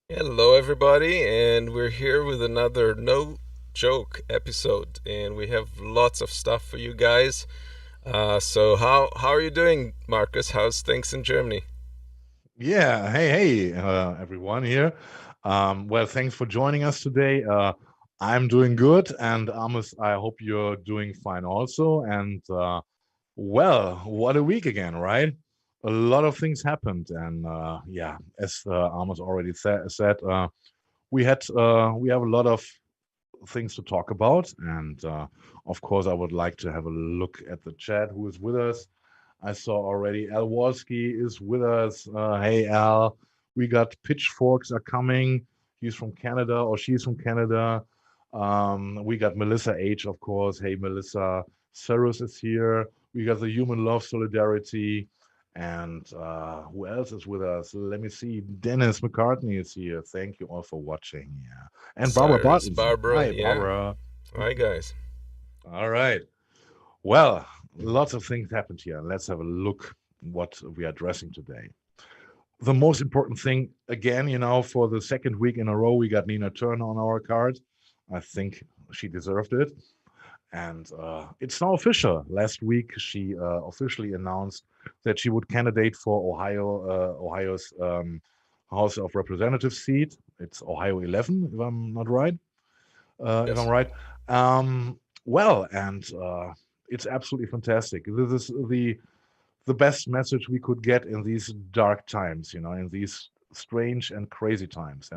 Hello, everybody, and we're here with another no joke episode, and we have lots of stuff for you guys. So how are you doing, Marcus? How's things in Germany? Yeah, hey, everyone here. Well, thanks for joining us today. I'm doing good, and Amos, I hope you're doing fine also. And well, what a week again, right? A lot of things happened, and yeah, as Amos already said, we have a lot of things to talk about, and of course, I would like to have a look at the chat. Who is with us? I saw already Al Walski is with us. Hey Al, we got pitchforks are coming. He's from Canada or she's from Canada. We got Melissa H, of course. Hey Melissa, Cyrus is here. We got the Human Love Solidarity. And who else is with us? Let me see. Dennis McCartney is here. Thank you all for watching. Yeah. And Barbara Cyrus, Bartels. Barbara, Hi, yeah. Barbara. Hi, guys. All right. Well, lots of things happened here. Let's have a look what we are addressing today. The most important thing, again, for the second week in a row, we got Nina Turner on our card. I think she deserved it. And it's now official. Last week, she officially announced that she would candidate for Ohio's House of Representatives seat. It's Ohio 11, if I'm not right. If Yes. I'm right. Well, and it's absolutely fantastic. This is the best message we could get in these dark times, in these strange and crazy times.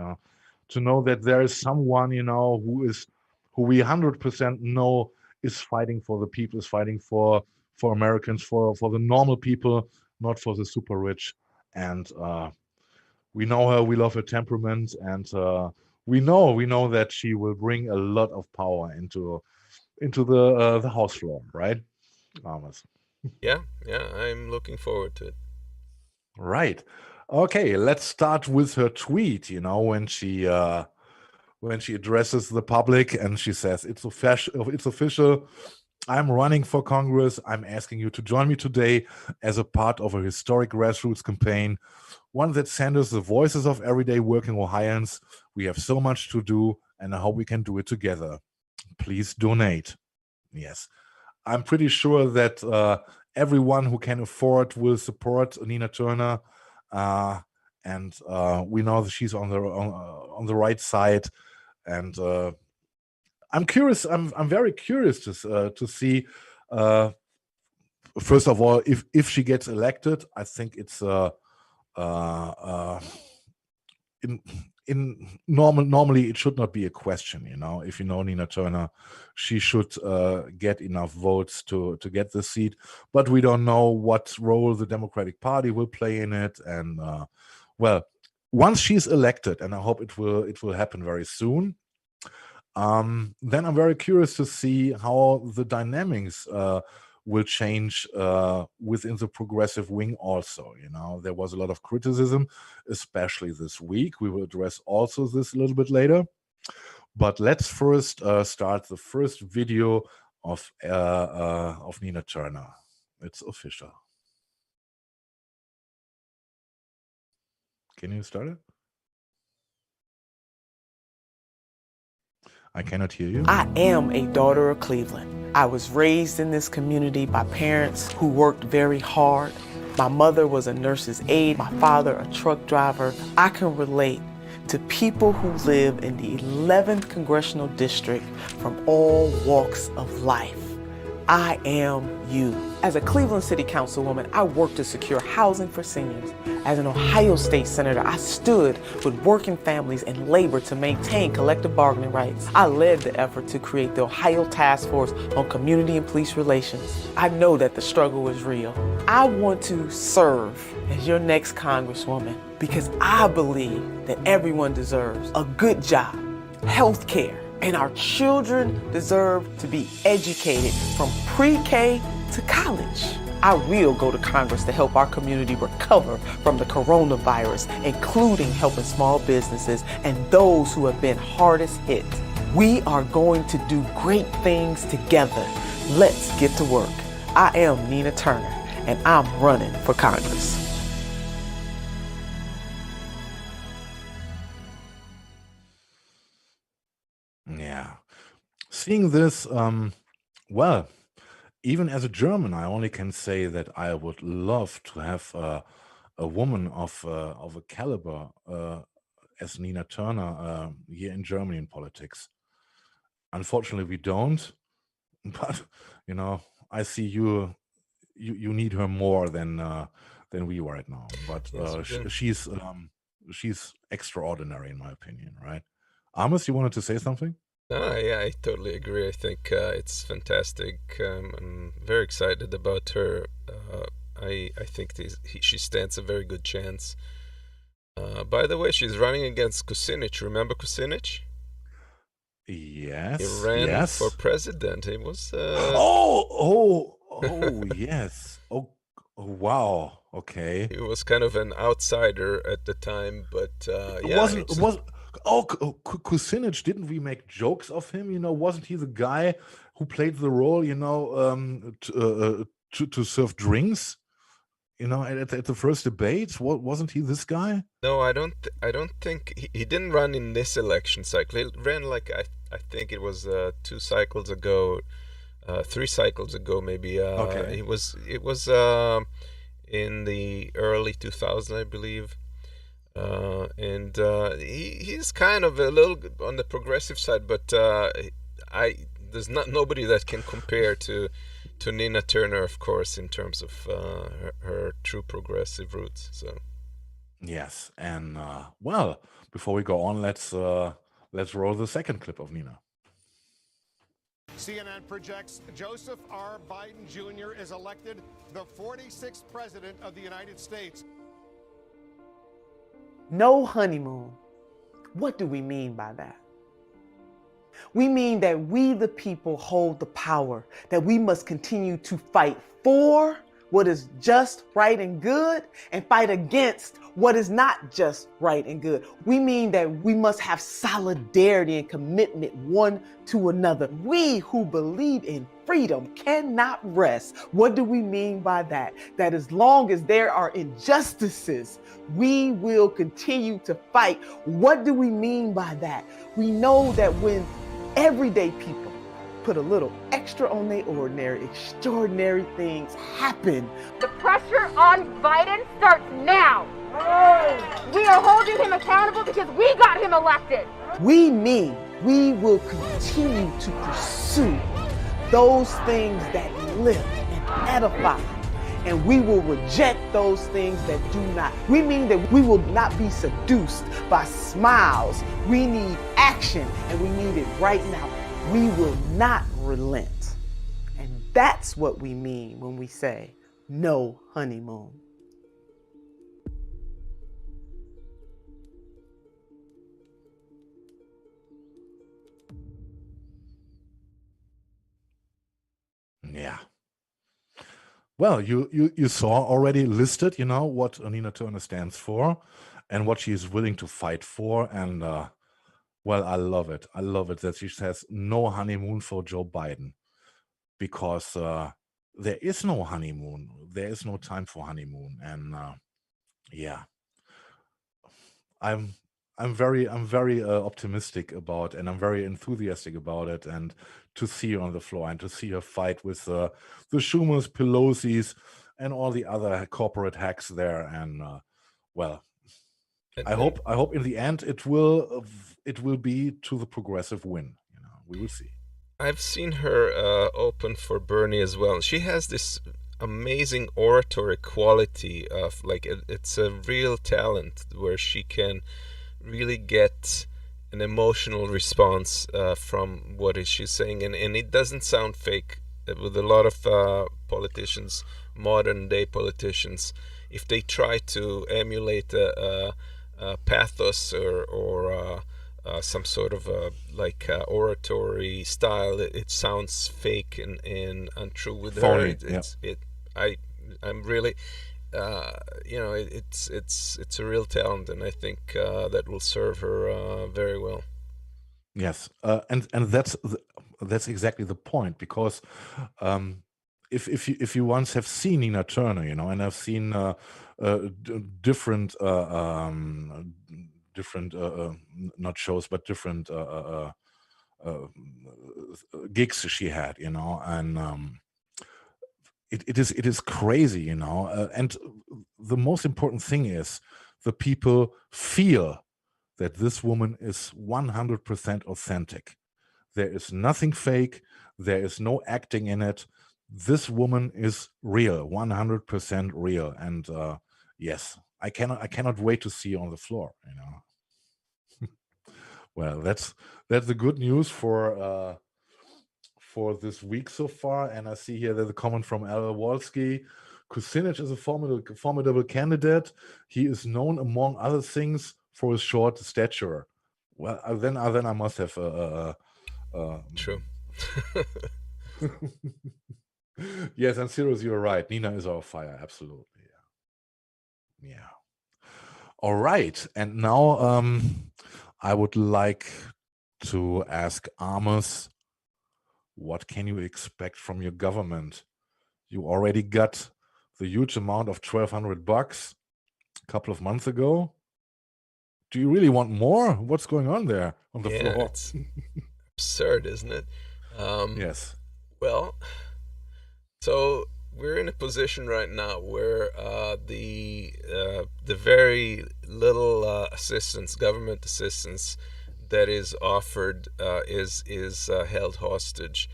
To know that there is someone, who we 100% know is fighting for the people, is fighting for Americans, for the normal people, not for the super rich. And we know her, we love her temperament, and we know that she will bring a lot of power into the house floor, right? Thomas. Yeah, I'm looking forward to it. Right. Okay, let's start with her tweet, when she addresses the public and she says, it's official. I'm running for Congress. I'm asking you to join me today as a part of a historic grassroots campaign, one that centers the voices of everyday working Ohioans. We have so much to do, and I hope we can do it together. Please donate. Yes. I'm pretty sure that everyone who can afford will support Nina Turner, uh, and we know that she's on the right side. And I'm curious. I'm very curious to see. First of all, if she gets elected, I think it's uh, in normally it should not be a question. If you know Nina Turner, she should get enough votes to get the seat, but we don't know what role the Democratic Party will play in it. And well, once she's elected, and I hope it will happen very soon, then I'm very curious to see how the dynamics will change within the progressive wing also. There was a lot of criticism, especially this week. We will address also this a little bit later. But let's first start the first video of Nina Turner. It's official. Can you start it? I cannot hear you. I am a daughter of Cleveland. I was raised in this community by parents who worked very hard. My mother was a nurse's aide, my father a truck driver. I can relate to people who live in the 11th Congressional District from all walks of life. I am you. As a Cleveland City Councilwoman, I worked to secure housing for seniors. As an Ohio State Senator, I stood with working families and labor to maintain collective bargaining rights. I led the effort to create the Ohio Task Force on Community and Police Relations. I know that the struggle is real. I want to serve as your next Congresswoman because I believe that everyone deserves a good job, health care, and our children deserve to be educated from pre-K to college. I will go to Congress to help our community recover from the coronavirus, including helping small businesses and those who have been hardest hit. We are going to do great things together. Let's get to work. I am Nina Turner, and I'm running for Congress. Yeah. Seeing this, well, even as a German, I only can say that I would love to have a woman of a caliber as Nina Turner here in Germany in politics. Unfortunately, we don't. But I see you need her more than we right now. But Yes, we do. she's extraordinary in my opinion, right? Amos, you wanted to say something? Yeah, I totally agree. I think it's fantastic. I'm very excited about her. I think she stands a very good chance. By the way, she's running against Kucinich. Remember Kucinich? He Yes, ran for yes. president. He was Oh, yes. Wow. Okay. he was kind of an outsider at the time, but yeah, Wasn't was Kucinich? Didn't we make jokes of him? Wasn't he the guy who played the role? To serve drinks. At the first debates, wasn't he this guy? no, I don't think he didn't run in this election cycle. He ran like I think it was 2 cycles ago, 3 cycles ago maybe. Okay. It was in the early 2000s, I believe. And he's kind of a little on the progressive side, but there's nobody that can compare to Nina Turner, of course, in terms of her true progressive roots. So Yes, and well, before we go on, let's roll the second clip of Nina. CNN projects Joseph R. Biden Jr. is elected the 46th president of the United States. No honeymoon. What do we mean by that? We mean that we, the people, hold the power, that we must continue to fight for what is just, right, and good, and fight against what is not just, right, and good. We mean that we must have solidarity and commitment one to another. We who believe in freedom cannot rest. What do we mean by that? That as long as there are injustices, we will continue to fight. What do we mean by that? We know that when everyday people put a little extra on their ordinary, extraordinary things happen. The pressure on Biden starts now. We are holding him accountable because we got him elected. We mean we will continue to pursue those things that lift and edify, and we will reject those things that do not. We mean that we will not be seduced by smiles. We need action, and we need it right now. We will not relent. And that's what we mean when we say no honeymoon. Yeah. Well, you saw already listed, what Nina Turner stands for and what she is willing to fight for. And well, I love it. I love it that she says no honeymoon for Joe Biden, because there is no honeymoon. There is no time for honeymoon. And yeah, I'm very optimistic about, and I'm very enthusiastic about it, and to see her on the floor and to see her fight with the Schumers, Pelosi's, and all the other corporate hacks there. And well, I hope in the end it will be to the progressive win. We will see. I've seen her open for Bernie as well. She has this amazing oratory quality of it's a real talent where she can really get an emotional response from what is she saying, and it doesn't sound fake. With a lot of politicians, modern day politicians, if they try to emulate a pathos or some sort of oratory style, it sounds fake and untrue. With Phony, her, I'm really it's a real talent, and I think that will serve her very well. Yes, and that's exactly the point, because if you once have seen Nina Turner, and I've seen different not shows, but different uh, gigs she had, and it is crazy, and the most important thing is the people feel that this woman is 100% authentic. There is nothing fake. There is no acting in it. This woman is real, 100% real. And yes, I cannot wait to see her on the floor. Well, that's the good news for this week so far. And I see here there's a comment from Al Walski. Kucinich is a formidable candidate. He is known, among other things, for his short stature. Well, then I must have True. Yes, and Cyrus, you're right. Nina is our fire, absolutely. Yeah. All right, and now I would like to ask Amos, what can you expect from your government? You already got the huge amount of $1,200 a couple of months ago. Do you really want more? What's going on there on the floor? It's absurd, isn't it? Yes. Well, so we're in a position right now where the very little government assistance that is offered is held hostage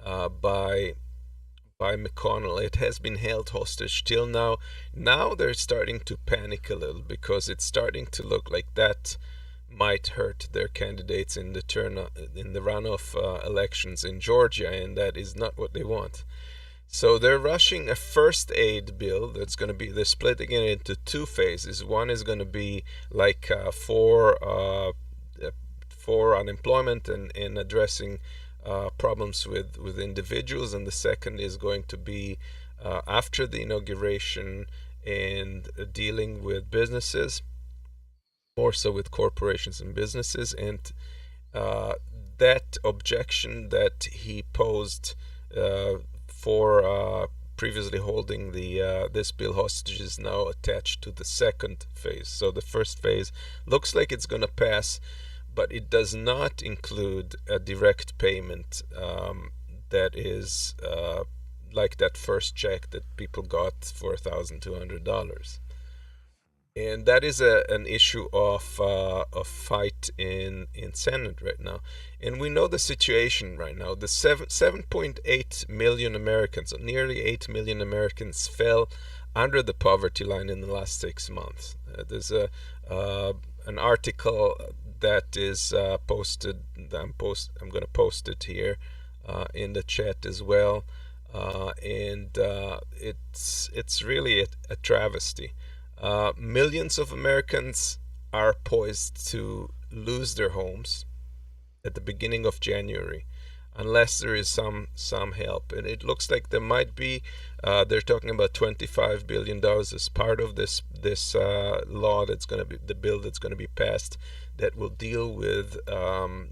by McConnell. It has been held hostage till now. Now they're starting to panic a little because it's starting to look like that might hurt their candidates in the runoff elections in Georgia, and that is not what they want. So they're rushing a first aid bill that's going to be, they're splitting it into two phases. One is going to be like for unemployment and addressing problems with individuals, and the second is going to be after the inauguration and dealing with businesses, more so with corporations and businesses. And that objection that he posed for previously holding this bill hostage is now attached to the second phase. So the first phase looks like it's going to pass, but it does not include a direct payment that is like that first check that people got for $1,200. And that is an issue of fight in Senate right now. And we know the situation right now. The 7.8 million Americans, nearly 8 million Americans, fell under the poverty line in the last 6 months. There's an article that is posted. I'm going to post it here in the chat as well, and it's really a travesty. Millions of Americans are poised to lose their homes at the beginning of January, unless there is some help. And it looks like there might be. They're talking about $25 billion as part of this law that's going to be the bill that's going to be passed that will deal with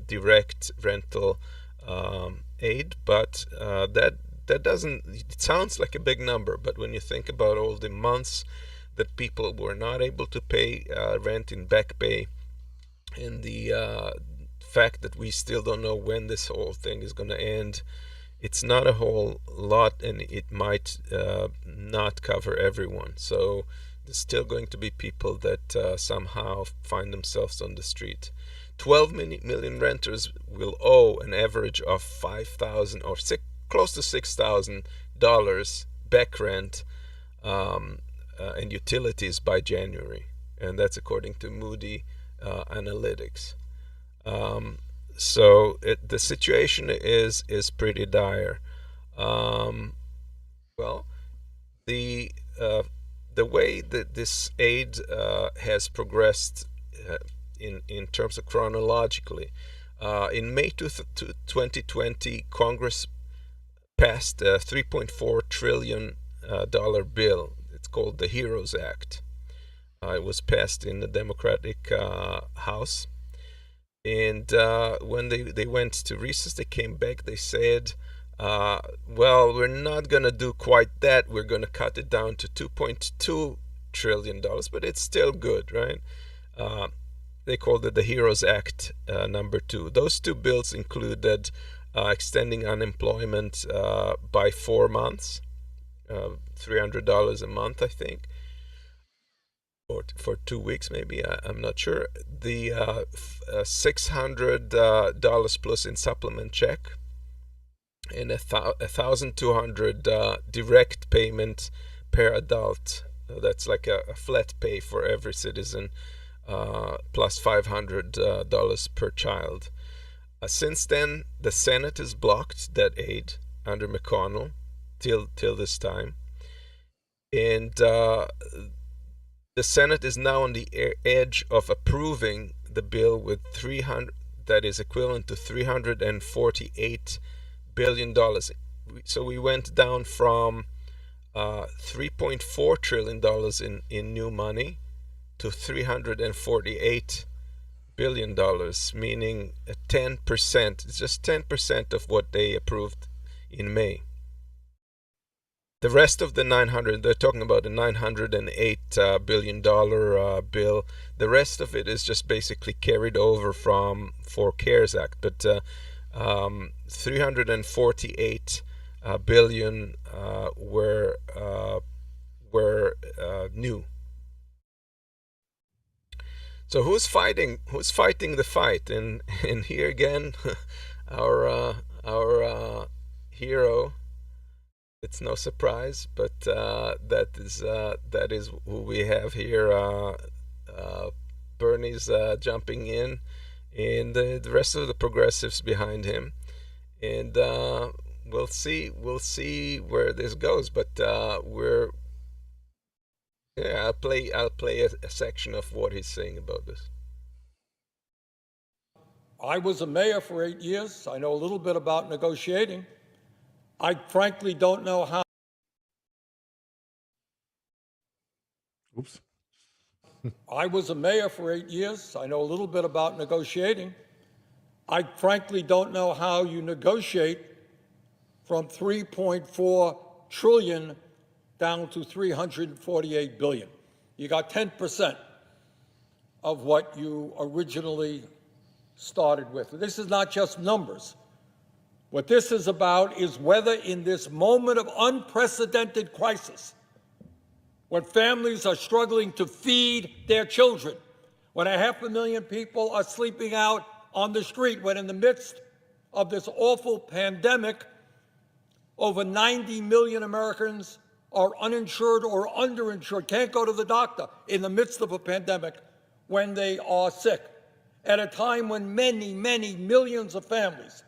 direct rental aid. But that doesn't. It sounds like a big number, but when you think about all the months that people were not able to pay rent in back pay, and the fact that we still don't know when this whole thing is going to end, it's not a whole lot, and it might not cover everyone. So there's still going to be people that somehow find themselves on the street. 12 million renters will owe an average of $5,000 or close to $6,000 back rent and utilities by January, and that's according to Moody Analytics. So the situation is pretty dire. Well, the way that this aid has progressed in terms of chronologically, in May 2020, Congress passed a $3.4 trillion bill. It's called the HEROES Act. It was passed in the Democratic House. And when they went to recess, they came back, they said, well, we're not going to do quite that. We're going to cut it down to $2.2 trillion, but it's still good, right? they called it the Heroes Act number 2. Those two bills included extending unemployment by 4 months, $300 a month, I think, or for 2 weeks maybe, I'm not sure. The $600 plus in supplement check, and $1,200 direct payment per adult. That's like a flat pay for every citizen, plus $500 per child. Since then, the Senate has blocked that aid under McConnell till this time, and the Senate is now on the edge of approving the bill with that is equivalent to $348 billion. So we went down from $3.4 trillion in new money to $348 billion, meaning 10%. It's just 10% of what they approved in May. The rest of the they're talking about a $908 billion bill. The rest of it is just basically carried over for CARES Act, but 348 billion were new. So who's fighting the fight? And here again, our hero. It's no surprise, but that is who we have here. Bernie's jumping in, and the rest of the progressives behind him, and we'll see where this goes. But I'll play a section of what he's saying about this. I was a mayor for 8 years. I know a little bit about negotiating. I frankly don't know how. Oops. I was a mayor for 8 years. I know a little bit about negotiating. I frankly don't know how you negotiate from 3.4 trillion down to 348 billion. You got 10% of what you originally started with. This is not just numbers. What this is about is whether in this moment of unprecedented crisis, when families are struggling to feed their children, when 500,000 people are sleeping out on the street, when in the midst of this awful pandemic, over 90 million Americans are uninsured or underinsured, can't go to the doctor in the midst of a pandemic when they are sick, at a time when many, many millions of families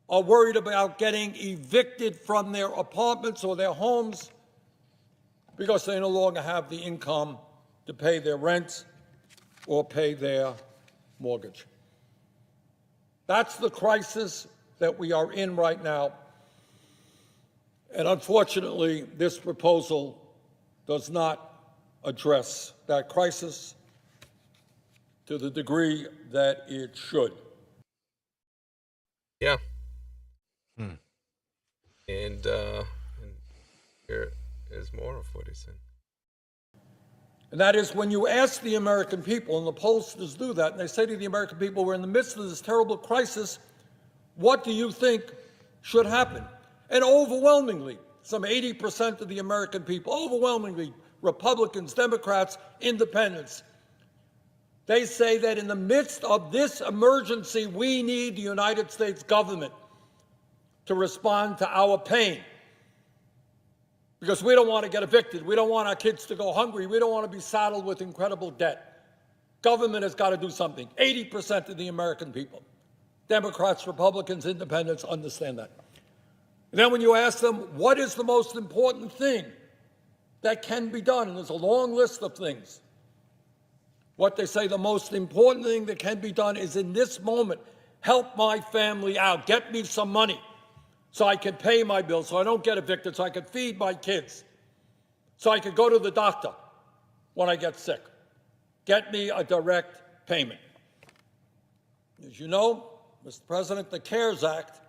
are worried about getting evicted from their apartments or their homes because they no longer have the income to pay their rent or pay their mortgage. That's the crisis that we are in right now. And unfortunately, this proposal does not address that crisis to the degree that it should. Yeah. And here is more of what he said. And that is when you ask the American people, and the pollsters do that, and they say to the American people, we're in the midst of this terrible crisis, what do you think should happen? And overwhelmingly, some 80% of the American people, overwhelmingly Republicans, Democrats, Independents, they say that in the midst of this emergency, we need the United States government to respond to our pain. Because we don't want to get evicted. We don't want our kids to go hungry. We don't want to be saddled with incredible debt. Government has got to do something. 80% of the American people, Democrats, Republicans, Independents, understand that. And then when you ask them, what is the most important thing that can be done? And there's a long list of things. What they say the most important thing that can be done is in this moment, help my family out, get me some money so I can pay my bills, so I don't get evicted, so I can feed my kids, so I can go to the doctor when I get sick. Get me a direct payment. As you know, Mr. President, the CARES Act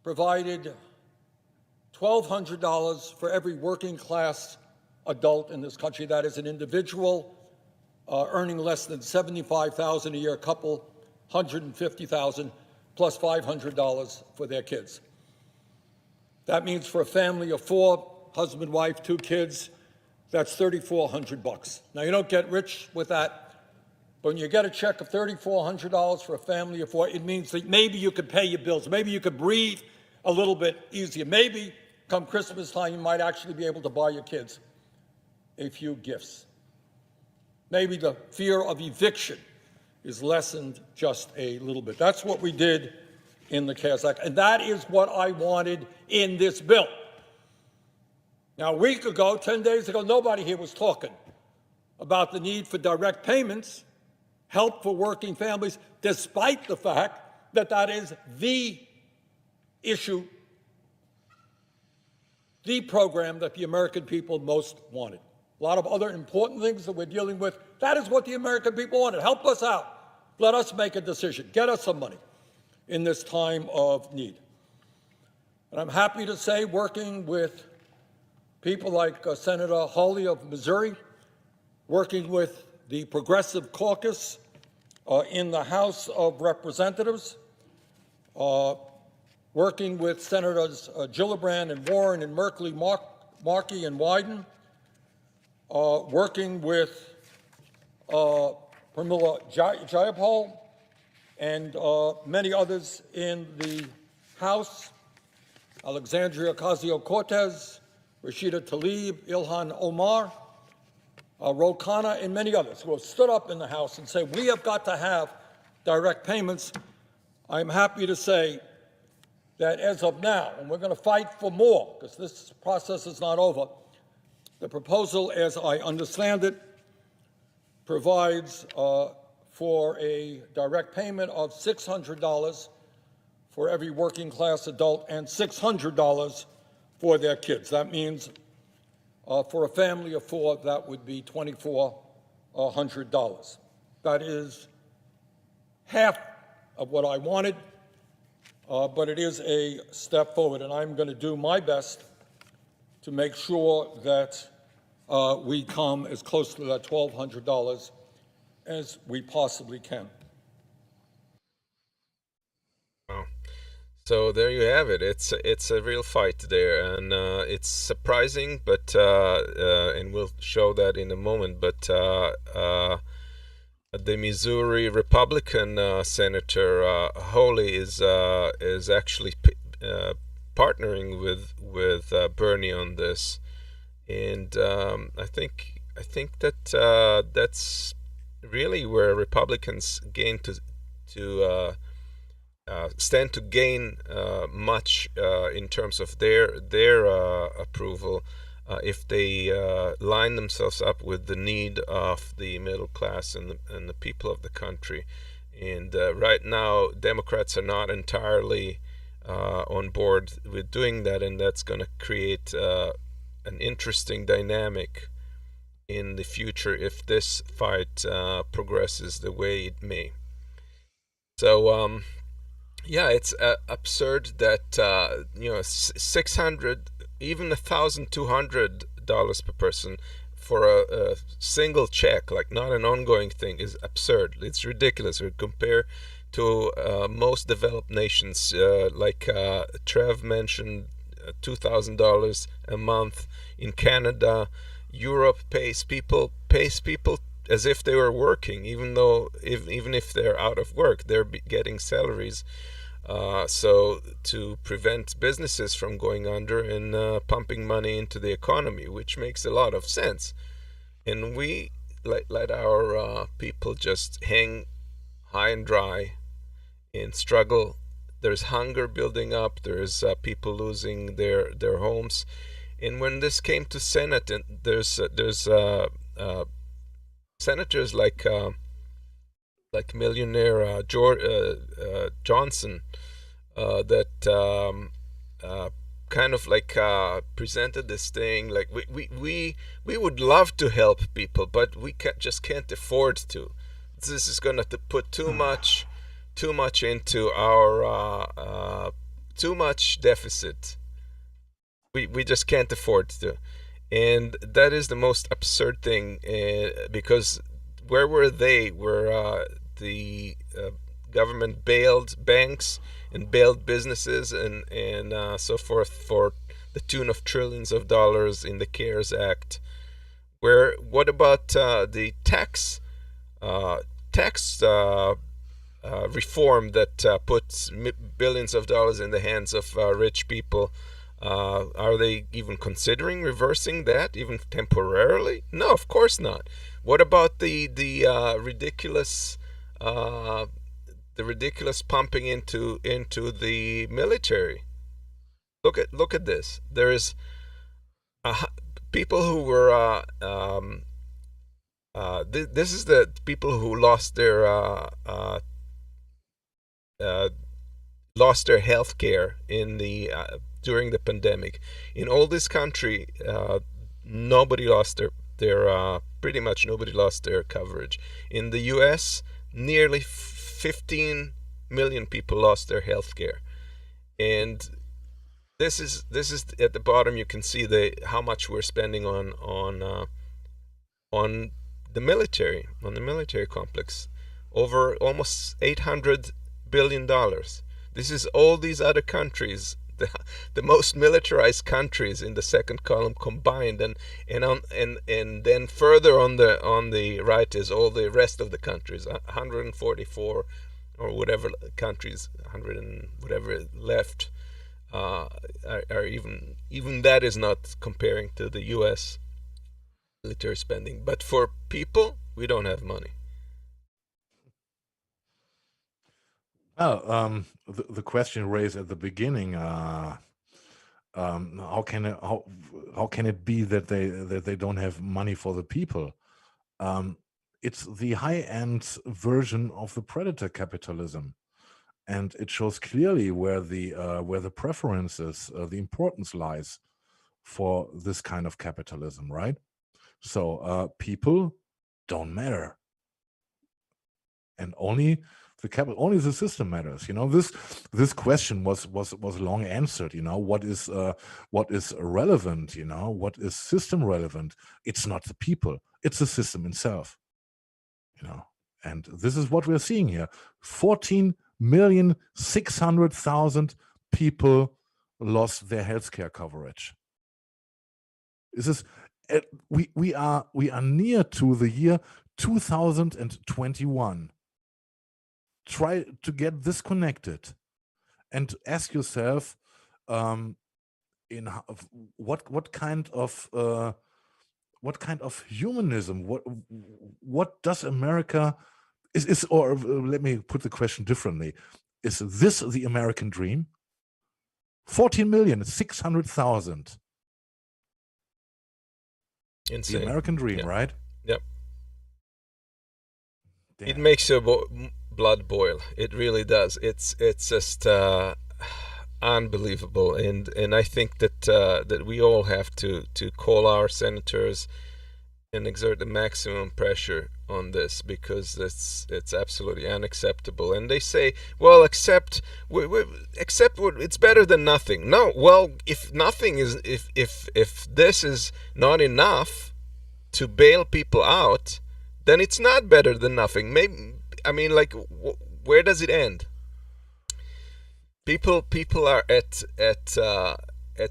provided $1,200 for every working class adult in this country. That is an individual earning less than $75,000 a year, couple $150,000 plus $500 for their kids. That means for a family of four, husband, wife, two kids, that's $3,400. Now, you don't get rich with that, but when you get a check of $3,400 for a family of four, it means that maybe you could pay your bills. Maybe you could breathe a little bit easier. Maybe come Christmas time, you might actually be able to buy your kids a few gifts. Maybe the fear of eviction is lessened just a little bit. That's what we did in the CARES Act, and that is what I wanted in this bill. Now, a week ago, 10 days ago, nobody here was talking about the need for direct payments, help for working families, despite the fact that that is the issue, the program that the American people most wanted. A lot of other important things that we're dealing with, that is what the American people wanted. Help us out. Let us make a decision. Get us some money in this time of need. And I'm happy to say, working with people like Senator Hawley of Missouri, working with the Progressive Caucus in the House of Representatives, working with Senators Gillibrand and Warren and Merkley, Markey and Wyden, working with Pramila Jayapal and many others in the House, Alexandria Ocasio-Cortez, Rashida Tlaib, Ilhan Omar, Ro Khanna, and many others who have stood up in the House and say, we have got to have direct payments. I'm happy to say that as of now, and we're going to fight for more because this process is not over, the proposal, as I understand it, provides for a direct payment of $600 for every working class adult and $600 for their kids. That means for a family of four, that would be $2,400. That is half of what I wanted, but it is a step forward, and I'm going to do my best to make sure that we come as close to that $1,200 as we possibly can. So there you have it. It's a real fight there, and it's surprising, but and we'll show that in a moment. But the Missouri Republican Senator Hawley is actually partnering with Bernie on this, and I think that that's really where Republicans stand to gain much in terms of their approval if they line themselves up with the need of the middle class and the people of the country. And right now, Democrats are not entirely on board with doing that, and that's going to create an interesting dynamic in the future if this fight progresses the way it may. So yeah, it's absurd that 600, even $1,200 per person for a single check, like not an ongoing thing, is absurd. It's ridiculous. We compare to most developed nations, like Trev mentioned, $2,000 a month in Canada. Europe pays people as if they were working, even if they're out of work, they're getting salaries. So to prevent businesses from going under and pumping money into the economy, which makes a lot of sense. And we let our people just hang high and dry and struggle. There's hunger building up. There's people losing their homes. And when this came to Senate, and there's senators like millionaire Johnson that kind of like presented this thing like we would love to help people, but we just can't afford to. This is going to put too much into our too much deficit. We just can't afford to. And that is the most absurd thing, because where were they? Where the government bailed banks and bailed businesses and so forth for the tune of trillions of dollars in the CARES Act. What about the tax reform that puts billions of dollars in the hands of rich people? Are they even considering reversing that, even temporarily? No, of course not. What about the ridiculous pumping into the military? Look at this. There is people who were this is the people who lost their health care in the during the pandemic. In all this country, nobody lost their pretty much nobody lost their coverage. In the U.S., nearly 15 million people lost their health care, and this is at the bottom. You can see how much we're spending on the military, on the military complex, over almost $800 billion. This is all these other countries, the most militarized countries in the second column combined, and then further on the right is all the rest of the countries, 144 or whatever countries, 100 and whatever left, are even that is not comparing to the U.S. military spending. But for people, we don't have money. Well, the question raised at the beginning, how can it be that they don't have money for the people? It's the high-end version of the predator capitalism, and it shows clearly where the preferences, the importance lies for this kind of capitalism, right? So people don't matter, and only the system matters. This question was long answered. What is relevant? What is system relevant? It's not the people, it's the system itself. And this is what we're seeing here. 14,600,000 people lost their healthcare coverage. This is we are near to the year 2021. Try to get this connected and ask yourself, in what kind of humanism, what does America is or let me put the question differently: is this the American dream? 14,600,000. Insane. The American dream, yeah. Right? Yep. Damn. It makes your blood boil. It really does. It's just unbelievable, and I think that we all have to call our senators and exert the maximum pressure on this, because it's absolutely unacceptable. And they say, well, accept what it's better than nothing. No, well, if nothing is if this is not enough to bail people out, then it's not better than nothing. Maybe, I mean, like, where does it end? People are at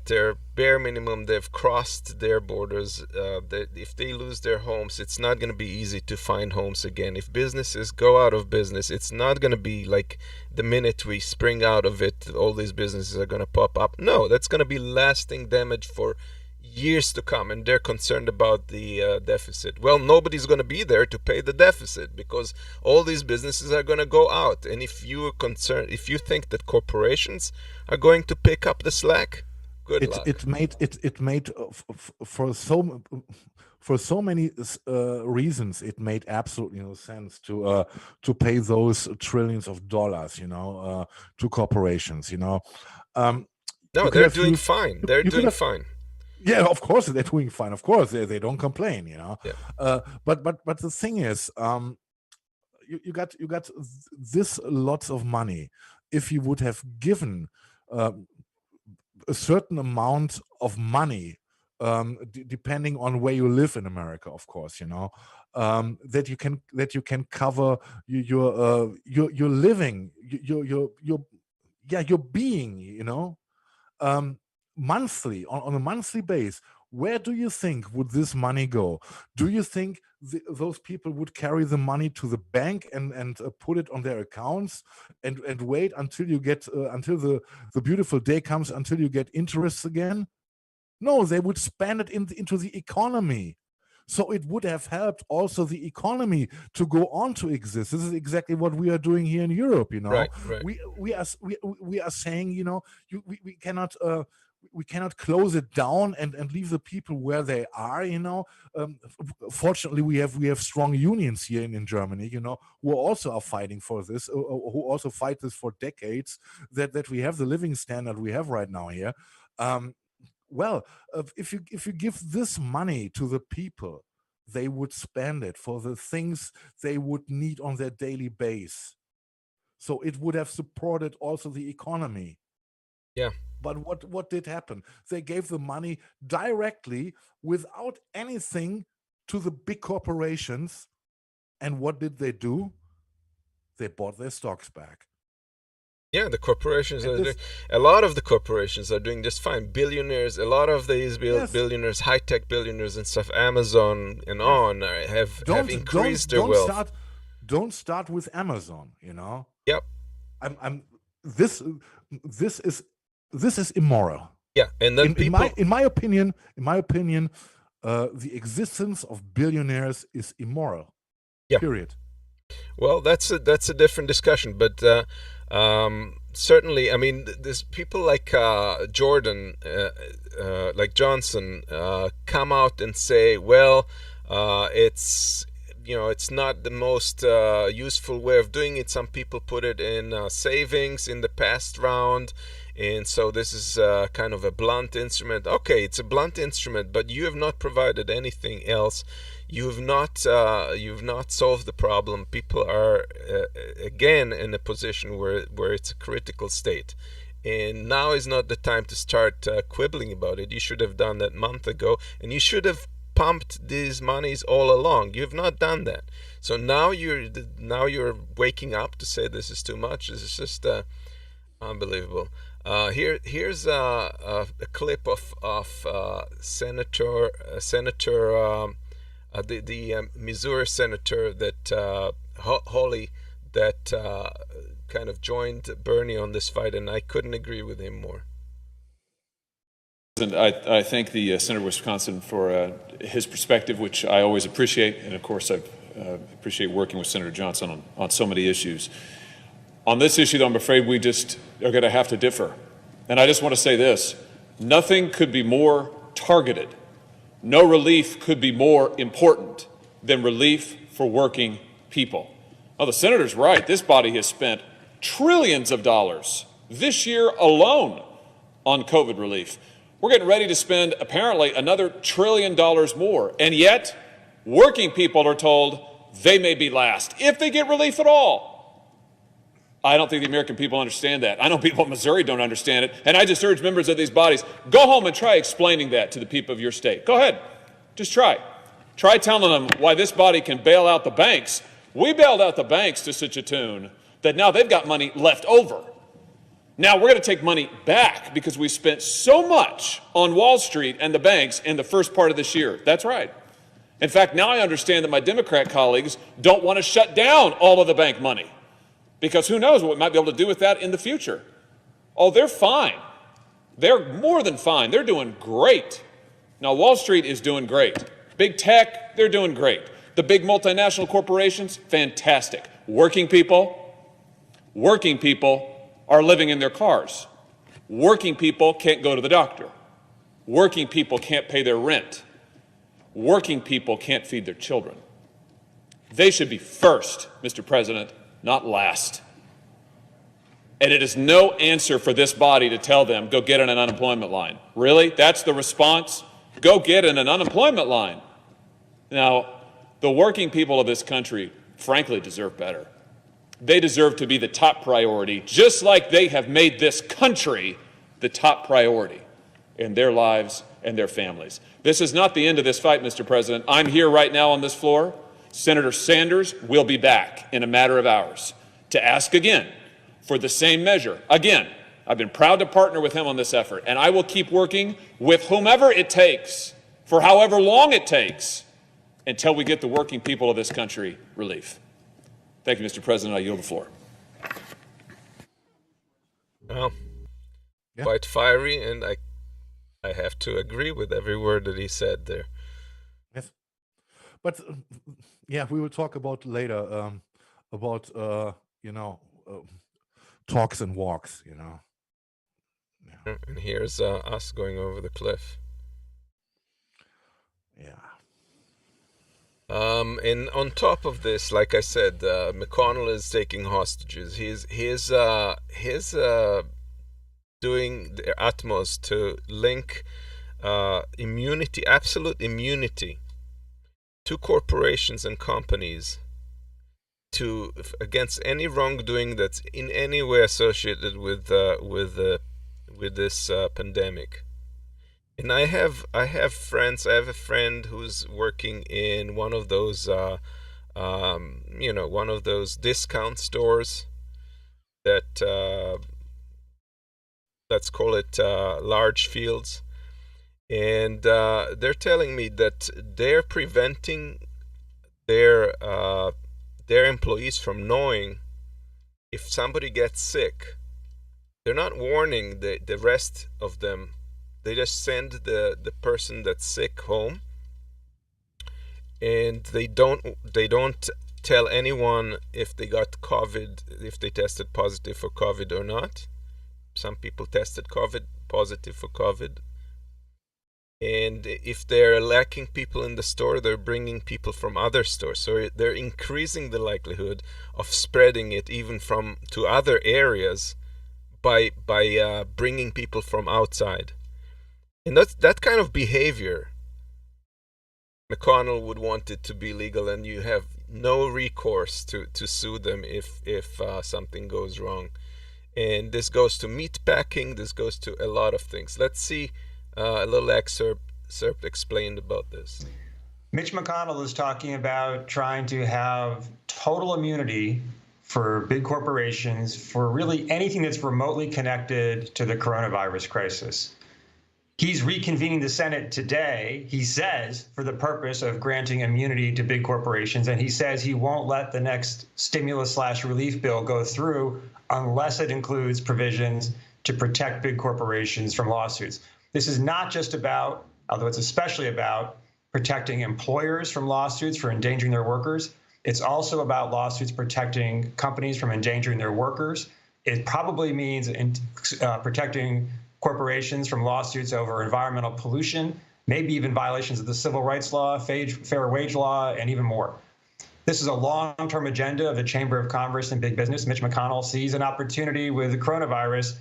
their bare minimum. They've crossed their borders. If they lose their homes, it's not going to be easy to find homes again. If businesses go out of business, it's not going to be like the minute we spring out of it, all these businesses are going to pop up. No, that's going to be lasting damage for years to come, and they're concerned about the deficit. Well, nobody's going to be there to pay the deficit, because all these businesses are going to go out. And if you think that corporations are going to pick up the slack, good luck. It made for so many reasons. It made absolutely no sense to pay those trillions of dollars, to corporations. No, they're doing fine. They're doing fine. Yeah, of course they're doing fine. Of course they don't complain, Yeah. But the thing is, you got this lots of money. If you would have given a certain amount of money, depending on where you live in America, of course, that you can cover your living, your being, monthly, on a monthly base. Where do you think would this money go? Do you think those people would carry the money to the bank and put it on their accounts and wait until you get until the beautiful day comes, until you get interest again? No, they would spend it into the economy. So it would have helped also the economy to go on to exist. This is exactly what we are doing here in Europe. Right. We are saying, we cannot close it down and leave the people where they are. Fortunately, we have strong unions here in Germany, who also are fighting for this, who also fight this for decades. That we have the living standard we have right now here. Well, if you give this money to the people, they would spend it for the things they would need on their daily base. So it would have supported also the economy. Yeah. But what did happen? They gave the money directly without anything to the big corporations. And what did they do? They bought their stocks back. Yeah, the corporations are doing, a lot of the corporations are doing just fine. Billionaires, a lot of these billionaires, high-tech billionaires and stuff, Amazon and on, have increased their wealth. Don't start with Amazon, Yep. This is immoral. Yeah, and then in my opinion, the existence of billionaires is immoral. Yeah. Period. Well, that's a different discussion, but certainly, I mean, there's people like Jordan, like Johnson, come out and say, well, it's not the most useful way of doing it. Some people put it in savings in the past round, and so this is kind of a blunt instrument. Okay, it's a blunt instrument, but you have not provided anything else. You've not solved the problem. People are again in a position where it's a critical state, and now is not the time to start quibbling about it. You should have done that a month ago, and you should have pumped these monies all along. You've not done that, so now you're waking up to say this is too much. This is just unbelievable. Here's a clip of Senator. The Missouri senator that Hawley that kind of joined Bernie on this fight, and I couldn't agree with him more. And I thank the senator of Wisconsin for his perspective, which I always appreciate, and of course I appreciate working with Senator Johnson on so many issues. On this issue, though, I'm afraid we just are going to have to differ. And I just want to say this: nothing could be more targeted. No relief could be more important than relief for working people. Well, the senator's right. This body has spent trillions of dollars this year alone on COVID relief. We're getting ready to spend apparently another $1 trillion more. And yet, working people are told they may be last, if they get relief at all. I don't think the American people understand that. I know people in Missouri don't understand it. And I just urge members of these bodies, go home and try explaining that to the people of your state. Go ahead. Just try. Try telling them why this body can bail out the banks. We bailed out the banks to such a tune that now they've got money left over. Now we're going to take money back because we spent so much on Wall Street and the banks in the first part of this year. That's right. In fact, now I understand that my Democrat colleagues don't want to shut down all of the bank money, because who knows what we might be able to do with that in the future. Oh, they're fine. They're more than fine. They're doing great. Now, Wall Street is doing great. Big tech, they're doing great. The big multinational corporations, fantastic. Working people are living in their cars. Working people can't go to the doctor. Working people can't pay their rent. Working people can't feed their children. They should be first, Mr. President, not last. And it is no answer for this body to tell them, go get in an unemployment line. Really? That's the response? Go get in an unemployment line. Now, the working people of this country, frankly, deserve better. They deserve to be the top priority, just like they have made this country the top priority in their lives and their families. This is not the end of this fight, Mr. President. I'm here right now on this floor Senator Sanders will be back in a matter of hours to ask again for the same measure. Again, I've been proud to partner with him on this effort, and I will keep working with whomever it takes, for however long it takes, until we get the working people of this country relief. Thank you, Mr. President. I yield the floor. Well, quite fiery, and I have to agree with every word that he said there. Yes, but yeah, we will talk about later about talks and walks. And here's us going over the cliff. Yeah. And on top of this, like I said, McConnell is taking hostages. He's doing their utmost to link immunity, absolute immunity, to corporations and companies against any wrongdoing that's in any way associated with this pandemic. And I have friends. I have a friend who's working in one of those, one of those discount stores that let's call it large fields, and they're telling me that they're preventing their employees from knowing if somebody gets sick. They're not warning the rest of them. They just send the person that's sick home, and they don't tell anyone if they got COVID, if they tested positive for COVID or not. Some people tested positive for COVID. And if they're lacking people in the store, they're bringing people from other stores. So they're increasing the likelihood of spreading it even to other areas by bringing people from outside. And that kind of behavior, McConnell would want it to be legal, and you have no recourse to sue them if something goes wrong. And this goes to meat packing. This goes to a lot of things. Let's see a little excerpt explained about this. Mitch McConnell is talking about trying to have total immunity for big corporations for really anything that's remotely connected to the coronavirus crisis. He's reconvening the Senate today, he says, for the purpose of granting immunity to big corporations, and he says he won't let the next stimulus/relief bill go through unless it includes provisions to protect big corporations from lawsuits. This is not just about, although it's especially about, protecting employers from lawsuits for endangering their workers. It's also about lawsuits protecting companies from endangering their workers. It probably means protecting corporations from lawsuits over environmental pollution, maybe even violations of the civil rights law, fair wage law, and even more. This is a long-term agenda of the Chamber of Commerce and big business. Mitch McConnell sees an opportunity with the coronavirus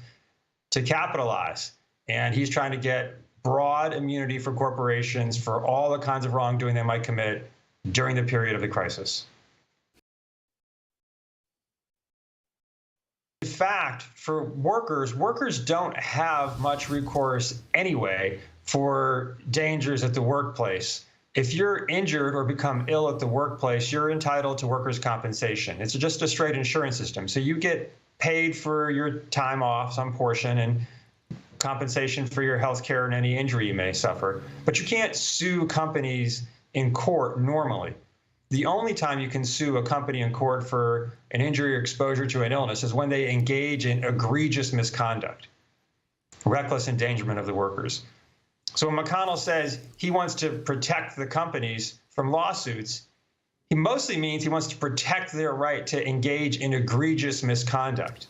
to capitalize, and he's trying to get broad immunity for corporations for all the kinds of wrongdoing they might commit during the period of the crisis. In fact, for workers don't have much recourse anyway for dangers at the workplace. If you're injured or become ill at the workplace, you're entitled to workers' compensation. It's just a straight insurance system. So you get paid for your time off, some portion, and compensation for your health care and any injury you may suffer. But you can't sue companies in court normally. The only time you can sue a company in court for an injury or exposure to an illness is when they engage in egregious misconduct, reckless endangerment of the workers. So when McConnell says he wants to protect the companies from lawsuits, he mostly means he wants to protect their right to engage in egregious misconduct.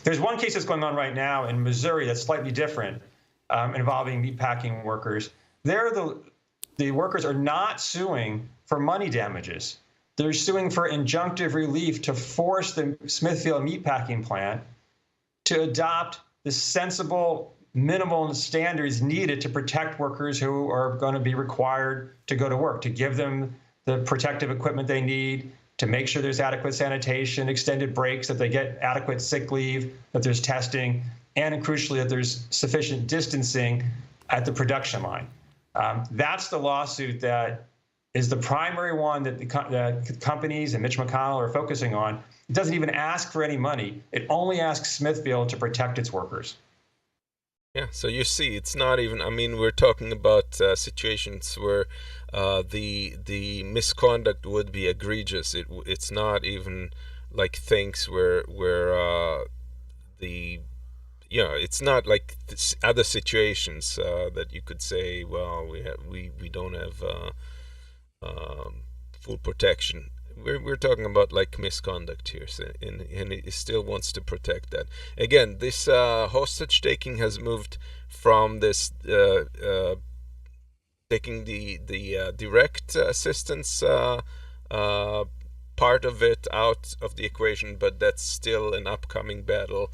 There's one case that's going on right now in Missouri that's slightly different, involving meatpacking workers. There, the workers are not suing for money damages. They're suing for injunctive relief to force the Smithfield meatpacking plant to adopt the sensible minimum standards needed to protect workers who are going to be required to go to work, to give them the protective equipment they need, to make sure there's adequate sanitation, extended breaks, that they get adequate sick leave, that there's testing, and crucially, that there's sufficient distancing at the production line. That's the lawsuit that is the primary one that the companies and Mitch McConnell are focusing on. It doesn't even ask for any money. It only asks Smithfield to protect its workers. Yeah, so you see, it's not even. I mean, we're talking about situations where the misconduct would be egregious. It's not even like things where the it's not like other situations that you could say, well, we don't have full protection. We're talking about like misconduct here, so, and he still wants to protect that. Again, this hostage taking has moved from this taking the direct assistance part of it out of the equation, but that's still an upcoming battle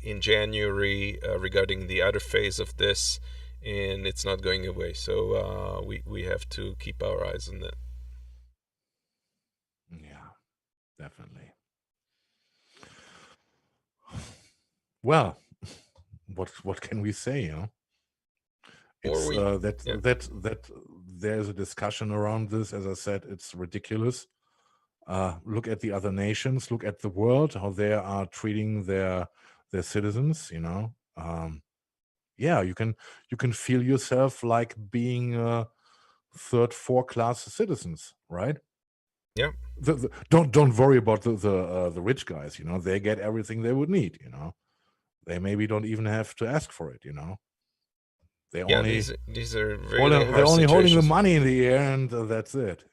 in January regarding the other phase of this, and it's not going away. So we have to keep our eyes on that. Yeah, definitely. Well, what can we say? It's that there's a discussion around this. As I said, it's ridiculous. Look at the other nations. Look at the world, how they are treating their citizens. Yeah, you can feel yourself like being third, fourth class citizens, right? Yeah. Don't worry about the rich guys. They get everything they would need. They maybe don't even have to ask for it. They only these are they're only holding the money in the air, and that's it.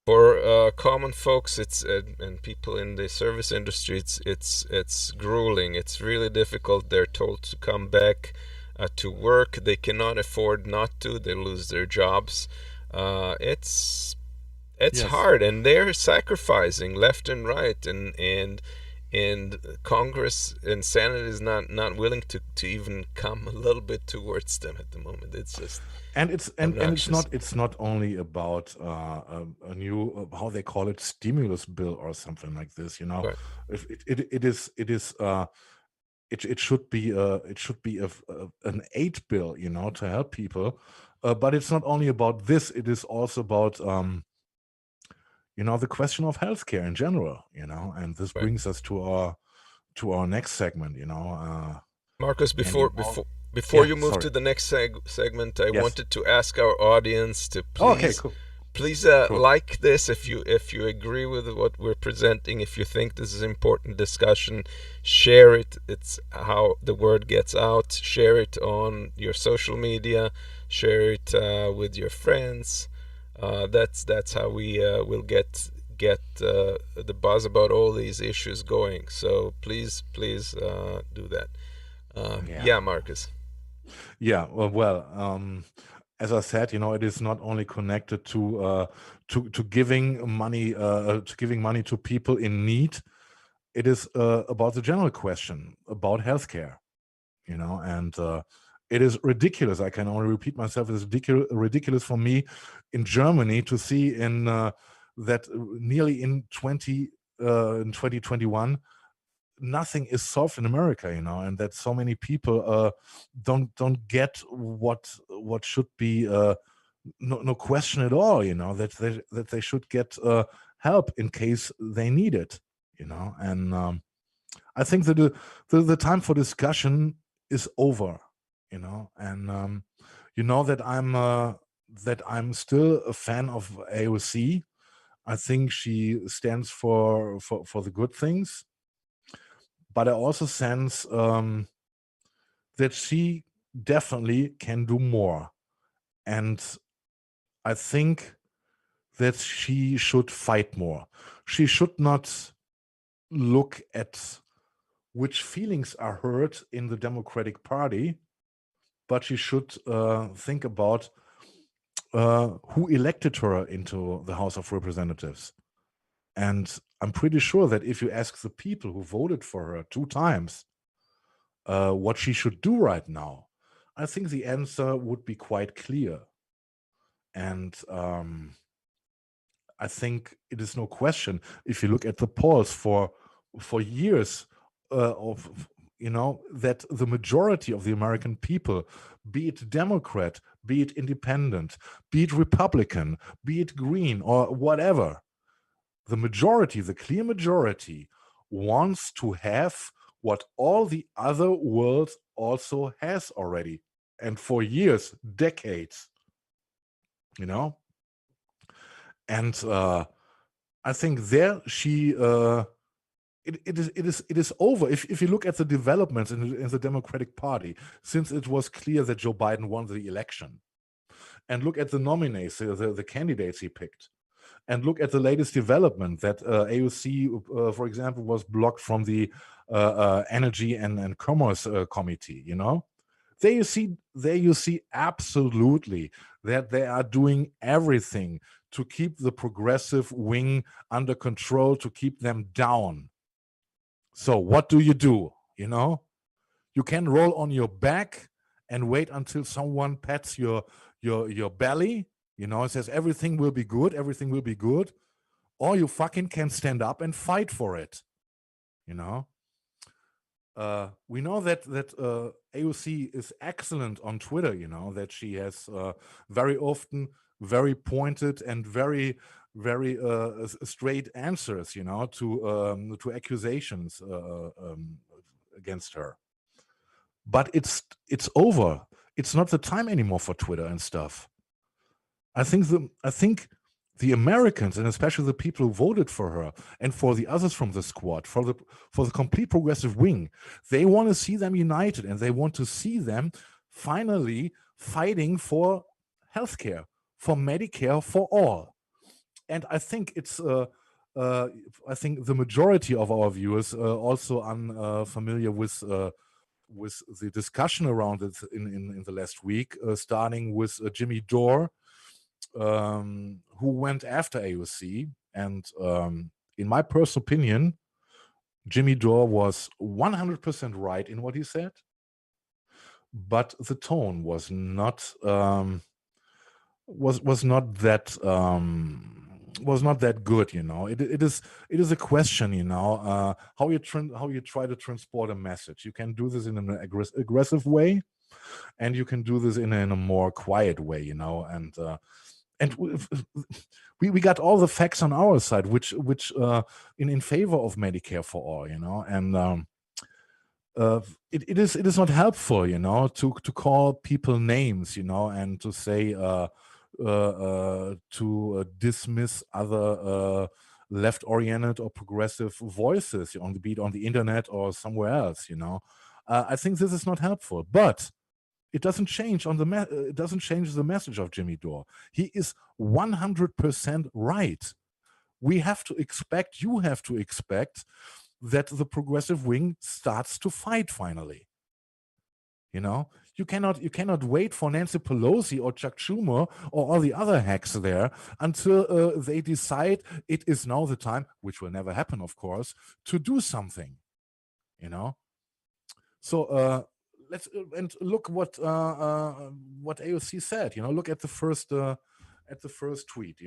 For common folks, it's and people in the service industry, it's grueling. It's really difficult. They're told to come back to work. They cannot afford not to. They lose their jobs. It's yes. Hard, and they're sacrificing left and right, and Congress and Senate is not willing to even come a little bit towards them at the moment. It's just it's not only about a new how they call it stimulus bill or something like this. Right. It should be an aid bill, to help people, but it's not only about this. It is also about the question of healthcare in general, and this brings us to our next segment, Marcus, before you move to the next segment, I wanted to ask our audience to please like this if you agree with what we're presenting. If you think this is important discussion, share it. It's how the word gets out. Share it on your social media. Share it with your friends. That's how we will get the buzz about all these issues going. So please do that. Yeah, Marcus. Yeah, well, as I said, it is not only connected to giving money to people in need. It is about the general question about healthcare, and it is ridiculous. I can only repeat myself. It is ridiculous for me in Germany to see that nearly in 2021 nothing is solved in America, and that so many people don't get what should be no question at all, that they should get help in case they need it, and I think that the time for discussion is over, and that I'm still a fan of AOC. I think she stands for the good things, but I also sense that she definitely can do more, and I think that she should fight more. She should not look at which feelings are hurt in the Democratic Party, but she should think about who elected her into the House of Representatives. And I'm pretty sure that if you ask the people who voted for her 2 times what she should do right now, I think the answer would be quite clear. And I think it is no question, if you look at the polls for years of that the majority of the American people, be it Democrat, be it independent, be it Republican, be it Green or whatever, the majority, the clear majority, wants to have what all the other world also has already, and for years, decades, and I think there it is over. If you look at the developments in the Democratic Party since it was clear that Joe Biden won the election, and look at the nominees, the candidates he picked, and look at the latest development that AOC, for example, was blocked from the Energy and Commerce Committee. There you see absolutely that they are doing everything to keep the progressive wing under control, to keep them down. So what do? You can roll on your back and wait until someone pats your belly, it says everything will be good, or you fucking can stand up and fight for it. We know that AOC is excellent on Twitter, that she has very often very pointed and very, very straight answers, to accusations against her. But it's over. It's not the time anymore for Twitter and stuff. I think the Americans, and especially the people who voted for her and for the others from the squad, for the complete progressive wing, they want to see them united, and they want to see them finally fighting for healthcare, for Medicare for all. And I think it's I think the majority of our viewers also unfamiliar with the discussion around it in the last week, starting with Jimmy Dore, who went after AOC. And in my personal opinion, Jimmy Dore was 100% right in what he said, but the tone was not was not that good. It is a question, how you try to transport a message. You can do this in an aggressive way, and you can do this in a more quiet way, and we got all the facts on our side, which in favor of Medicare for all, and it is not helpful, to call people names, and to say to dismiss other left-oriented or progressive voices on the internet or somewhere else. I think this is not helpful, but it doesn't change it doesn't change the message of Jimmy Dore. He is 100% right. You have to expect that the progressive wing starts to fight finally. You cannot wait for Nancy Pelosi or Chuck Schumer or all the other hacks there until they decide it is now the time, which will never happen, of course, to do something. So let's and look what AOC said. Look at the first tweet.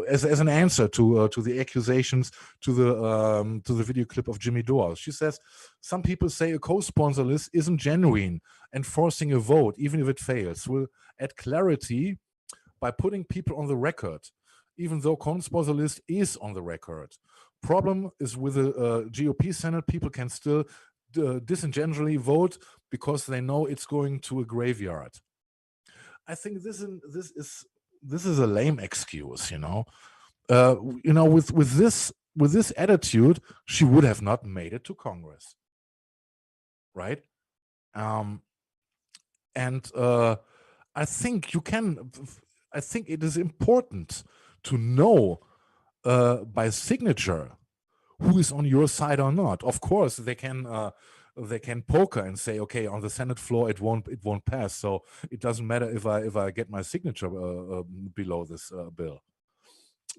As an answer to the accusations, to the video clip of Jimmy Dore. She says, some people say a co-sponsor list isn't genuine, and forcing a vote, even if it fails, will add clarity by putting people on the record, even though co-sponsor list is on the record. Problem is with the GOP Senate, people can still disingenuously vote because they know it's going to a graveyard. I think this is a lame excuse, with this attitude, she would have not made it to Congress, right? And I think it is important to know by signature who is on your side or not. Of course, they can poker and say, okay, on the Senate floor it won't pass, so it doesn't matter if I get my signature below this bill.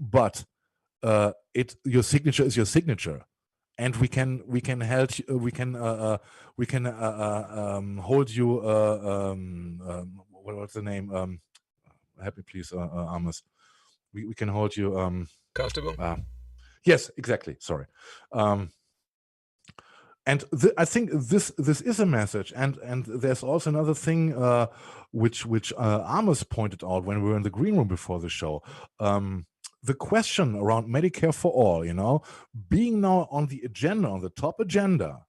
But your signature is your signature, and we can hold you. What's the name? Help me, please, Amos. We can hold you comfortable. Yes, exactly. Sorry. And I think this is a message. And there's also another thing which Amos pointed out when we were in the green room before the show. The question around Medicare for all, being now on the agenda, on the top agenda,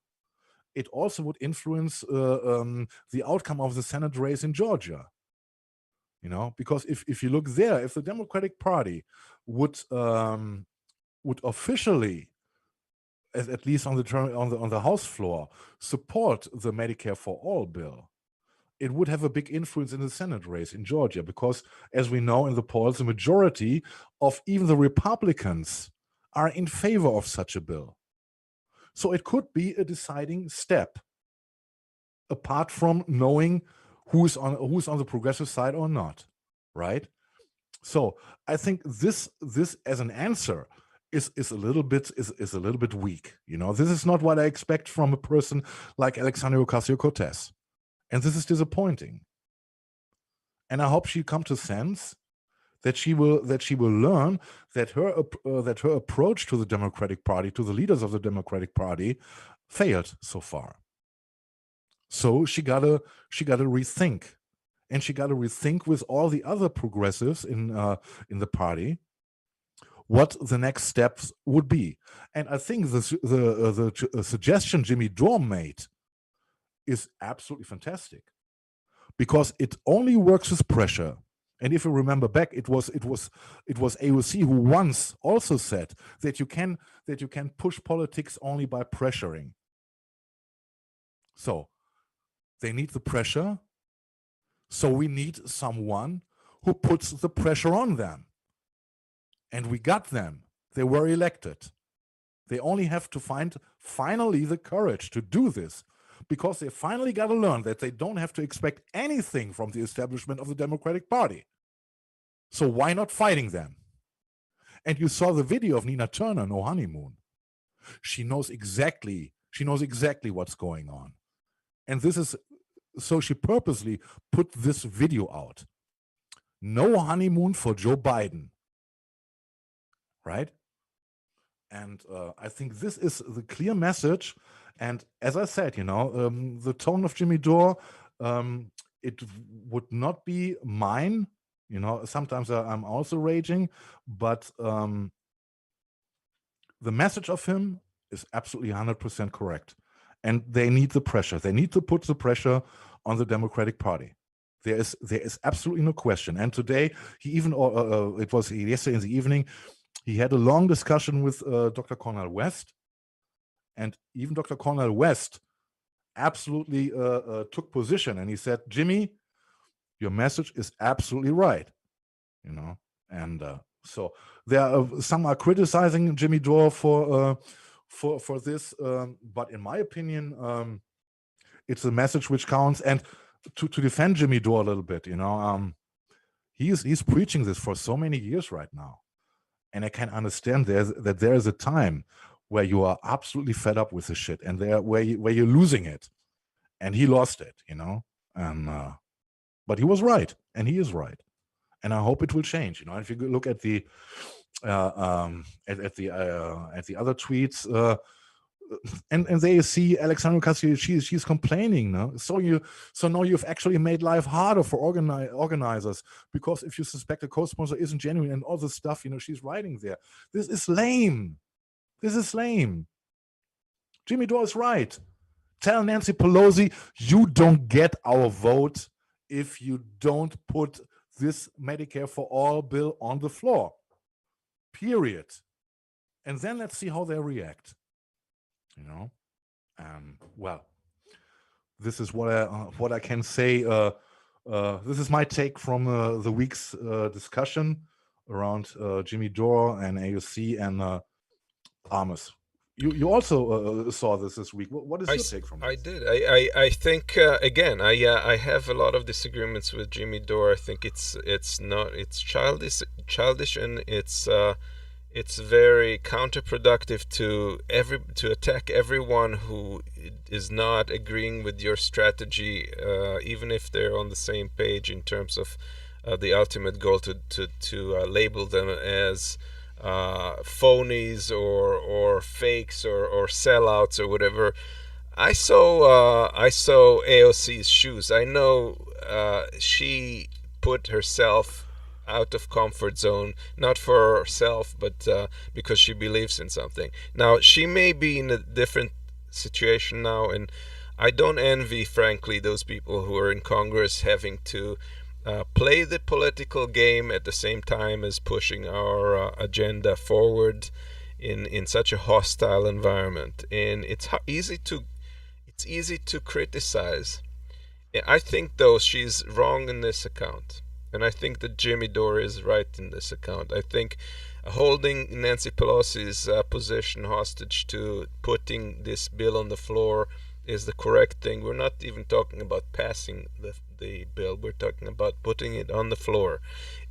it also would influence the outcome of the Senate race in Georgia. Because if you look there, if the Democratic Party would officially, at least on the House floor, support the Medicare for All bill, it would have a big influence in the Senate race in Georgia, because, as we know in the polls, the majority of even the Republicans are in favor of such a bill. So it could be a deciding step, apart from knowing who's on the progressive side or not, right? So I think this as an answer is a little bit weak. This is not what I expect from a person like Alexandria Ocasio-Cortez, and this is disappointing. And I hope she come to sense that she will learn that her approach to the Democratic Party, to the leaders of the Democratic Party, failed so far. So she gotta rethink, and she gotta rethink with all the other progressives in the party what the next steps would be. And I think the suggestion Jimmy Dore made is absolutely fantastic, because it only works with pressure. And if you remember back, it was AOC who once also said that you can push politics only by pressuring. So they need the pressure. So we need someone who puts the pressure on them. And we got them. They were elected. They only have to find finally the courage to do this, because they finally got to learn that they don't have to expect anything from the establishment of the Democratic Party. So why not fighting them? And you saw the video of Nina Turner, No Honeymoon. She knows exactly what's going on. And so she purposely put this video out. No honeymoon for Joe Biden. Right? And I think this is the clear message. And as I said, the tone of Jimmy Dore, it would not be mine. Sometimes I'm also raging, but the message of him is absolutely 100% correct. And they need the pressure. They need to put the pressure on the Democratic Party. There is absolutely no question. And today, he even, it was yesterday in the evening, he had a long discussion with Dr. Cornel West. And even Dr. Cornel West absolutely took position. And he said, Jimmy, your message is absolutely right. And so there are some are criticizing Jimmy Dore for this. But in my opinion, it's a message which counts. And to defend Jimmy Dore a little bit, he's preaching this for so many years right now. And I can understand that there is a time where you are absolutely fed up with the shit, and where you're losing it, and he lost it, and but he was right, and he is right, and I hope it will change. If you look at the at the other tweets, and there you see Alexandria Ocasio, she's complaining now. So now you've actually made life harder for organizers, because if you suspect a co-sponsor isn't genuine and all this stuff, she's writing there. This is lame. Jimmy Dore is right. Tell Nancy Pelosi, you don't get our vote if you don't put this Medicare for All bill on the floor. Period. And then let's see how they react. Well, this is what I can say. This is my take from the week's discussion around Jimmy Dore and AOC and Amos. You also saw this week. What is your take from this? I did. I think again. I have a lot of disagreements with Jimmy Dore. I think it's childish, and it's very counterproductive to attack everyone who is not agreeing with your strategy, even if they're on the same page in terms of the ultimate goal to label them as phonies or fakes or sellouts or whatever. I saw AOC's shoes. I know she put herself out of comfort zone, not for herself, but because she believes in something. Now she may be in a different situation now, and I don't envy, frankly, those people who are in Congress having to play the political game at the same time as pushing our agenda forward in such a hostile environment. And it's easy to criticize. I think, though, she's wrong in this account. And I think that Jimmy Dore is right in this account. I think holding Nancy Pelosi's position hostage to putting this bill on the floor is the correct thing. We're not even talking about passing the bill. We're talking about putting it on the floor.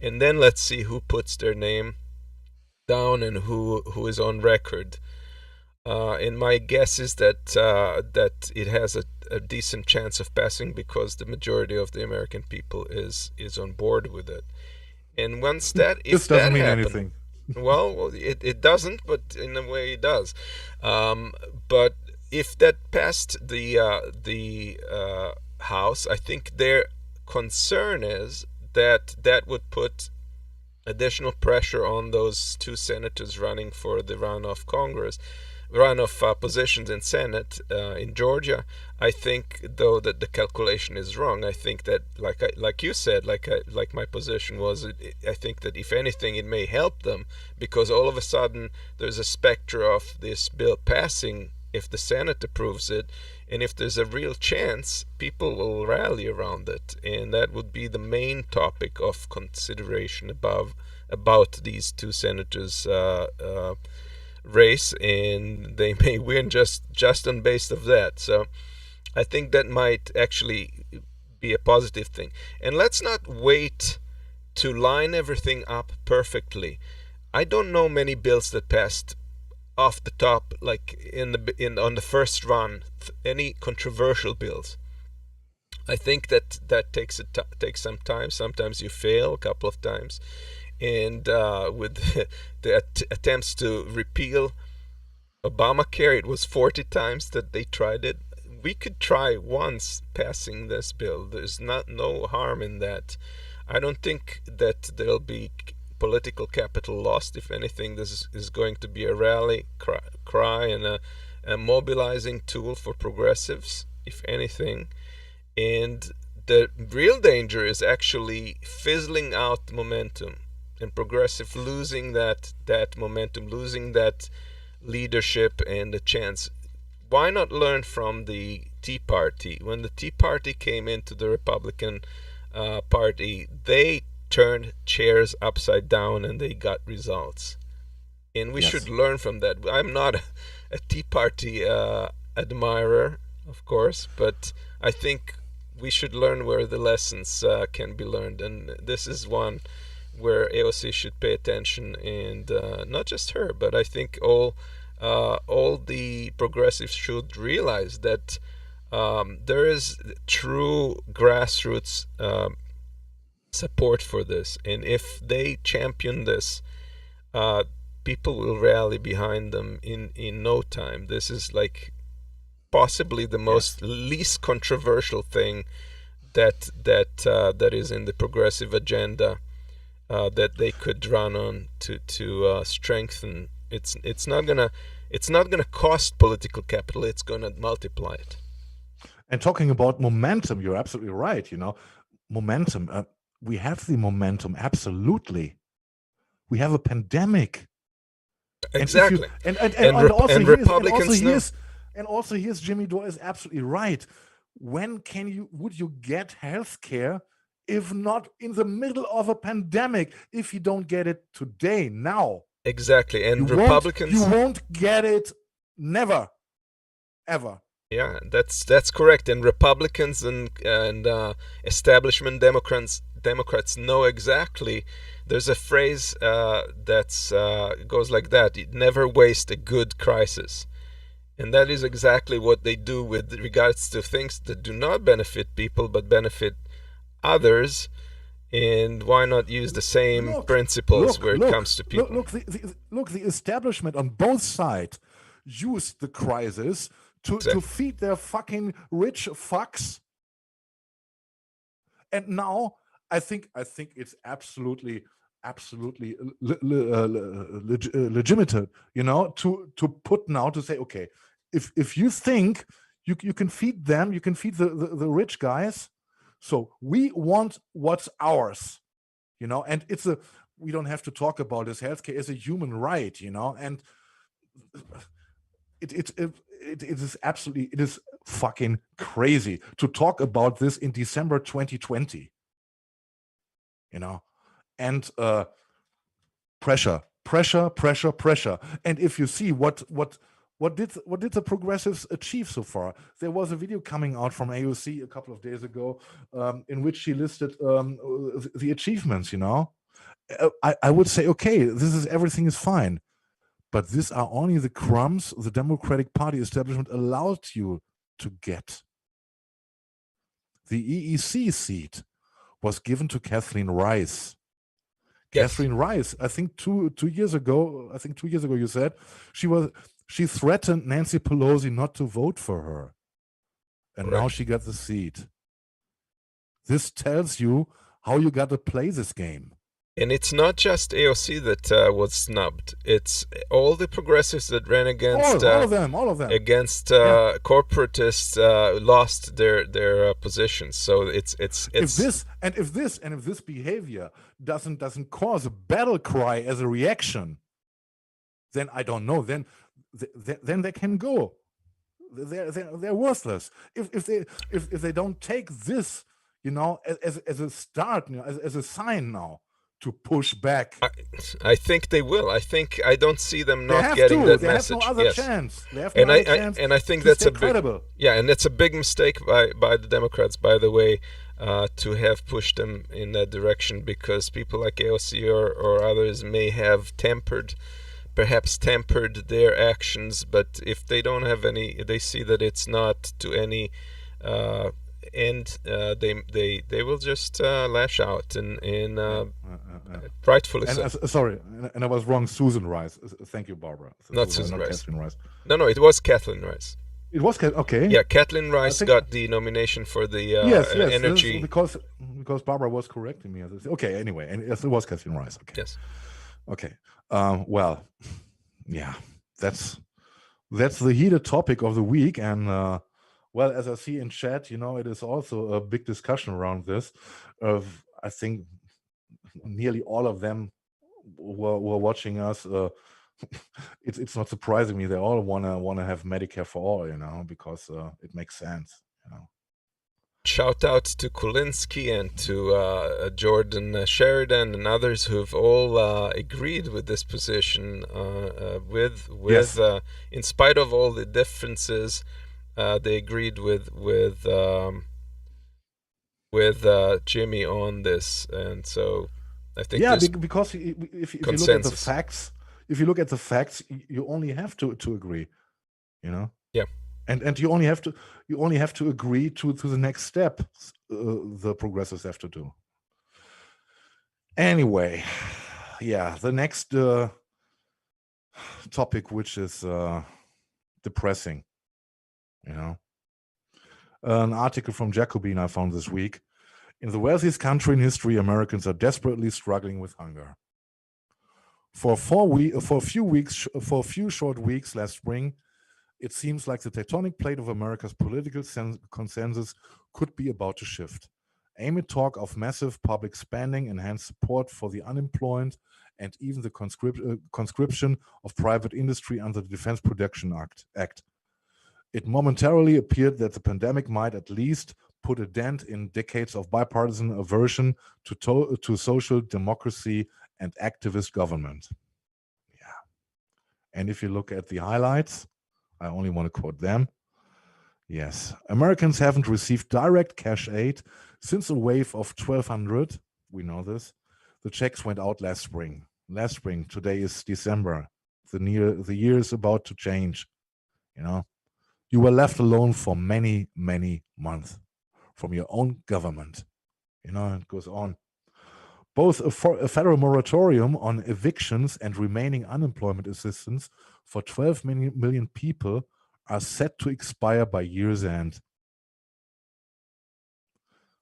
And then let's see who puts their name down and who is on record. And my guess is that it has a decent chance of passing because the majority of the American people is on board with it. And once that, if This doesn't that mean happens, anything. well, it doesn't, but in a way it does. But if that passed the House, I think their concern is that would put additional pressure on those two senators running for the runoff positions in Senate in Georgia. I think, though, that the calculation is wrong. I think that, like you said, like my position was, I think that if anything, it may help them because all of a sudden there's a specter of this bill passing if the Senate approves it, and if there's a real chance, people will rally around it, and that would be the main topic of consideration about these two senators' race, and they may win just on base of that. So I think that might actually be a positive thing. And let's not wait to line everything up perfectly. I don't know many bills that passed off the top, like on the first run, any controversial bills. I think that takes some time. Sometimes you fail a couple of times, and with the attempts to repeal Obamacare, it was 40 times that they tried it. We could try once passing this bill. There's no harm in that. I don't think that there'll be political capital lost. If anything, this is going to be a rally cry and a mobilizing tool for progressives, if anything. And the real danger is actually fizzling out momentum and progressive losing that momentum, losing that leadership and the chance. Why not learn from the Tea Party? When the Tea Party came into the Republican Party, they turned chairs upside down and they got results. And we should learn from that. I'm not a Tea Party admirer, of course, but I think we should learn where the lessons can be learned. And this is one where AOC should pay attention, and not just her, but I think all the progressives should realize that there is true grassroots support for this, and if they champion this, people will rally behind them in no time. This is like possibly the most least controversial thing that is in the progressive agenda that they could run on to strengthen. It's not gonna cost political capital. It's gonna multiply it. And talking about momentum, you're absolutely right. Momentum. We have the momentum, absolutely. We have a pandemic. Exactly. And Republicans also here's Jimmy Dore is absolutely right. When would you get health care if not in the middle of a pandemic? If you don't get it today, now. Exactly. And Republicans, you won't get it never, ever. Yeah, that's correct. And Republicans and establishment Democrats know exactly. There's a phrase that goes like that: "You never waste a good crisis," and that is exactly what they do with regards to things that do not benefit people but benefit others. And why not use the same principles where it comes to people? Look, the establishment on both sides used the crisis to feed their fucking rich fucks. And now I think it's absolutely legitimate, you know, to put now to say, okay, if you think you can feed them, you can feed the rich guys, so we want what's ours, you know. And we don't have to talk about this. Healthcare is a human right, you know, and it is fucking crazy to talk about this in December 2020, you know. And pressure. And if you see what did the progressives achieve so far? There was a video coming out from AOC a couple of days ago in which she listed the achievements, you know. I would say, okay, everything is fine, but these are only the crumbs the Democratic Party establishment allowed you to get. The EEC seat was given to Kathleen Rice. Yes. Kathleen Rice, I think two years ago, you said she threatened Nancy Pelosi not to vote for her, and now she got the seat. This tells you how you got to play this game. And it's not just AOC that was snubbed. It's all the progressives that ran against all of them against corporatists lost their positions. So it's if this behavior doesn't cause a battle cry as a reaction, then I don't know. Then they can go. They're worthless. If they don't take this, you know, as a start, you know, as a sign now to push back. I think they will. I don't see them not getting that message. They have no other chance. They have no other chance. And I think that's a credible. And it's a big mistake by the Democrats, by the way, to have pushed them in that direction, because people like AOC or others may have perhaps tempered their actions, but if they don't have any, they see that it's not to any end, they will just lash out and rightfully so. Sorry, and I was wrong. Susan Rice. Thank you, Barbara. Not Susan Rice. Kathleen Rice. No, it was Kathleen Rice. It was okay. Yeah, Kathleen Rice got the nomination for the energy. Because Barbara was correcting me. Okay, anyway, and it was Kathleen Rice. Okay. Yes. Okay. Well, yeah, that's the heated topic of the week, and well, as I see in chat, you know, it is also a big discussion around this. I think nearly all of them were watching us. It's not surprising me. They all wanna have Medicare for all, you know, because it makes sense, you know. Shout out to Kulinski and to Jordan Sheridan and others who've all agreed with this position. Yes. In spite of all the differences, they agreed with Jimmy on this, and so I think because if you look at the facts, you only have to agree, you know. Yeah. And you only have to agree to the next step the progressives have to do. Anyway, yeah, the next topic, which is depressing, you know. An article from Jacobin I found this week. In the wealthiest country in history, Americans are desperately struggling with hunger. For a few short weeks last spring, it seems like the tectonic plate of America's political consensus could be about to shift. Amid talk of massive public spending, enhanced support for the unemployed, and even the conscription of private industry under the Defense Production Act, it momentarily appeared that the pandemic might at least put a dent in decades of bipartisan aversion to social democracy and activist government. Yeah. And if you look at the highlights, I only want to quote them. Yes, Americans haven't received direct cash aid since a wave of 1,200. We know this. The checks went out last spring. Today is December. The year is about to change. You know, you were left alone for many, many months from your own government. You know, it goes on. Both a federal moratorium on evictions and remaining unemployment assistance for 12 million people are set to expire by year's end.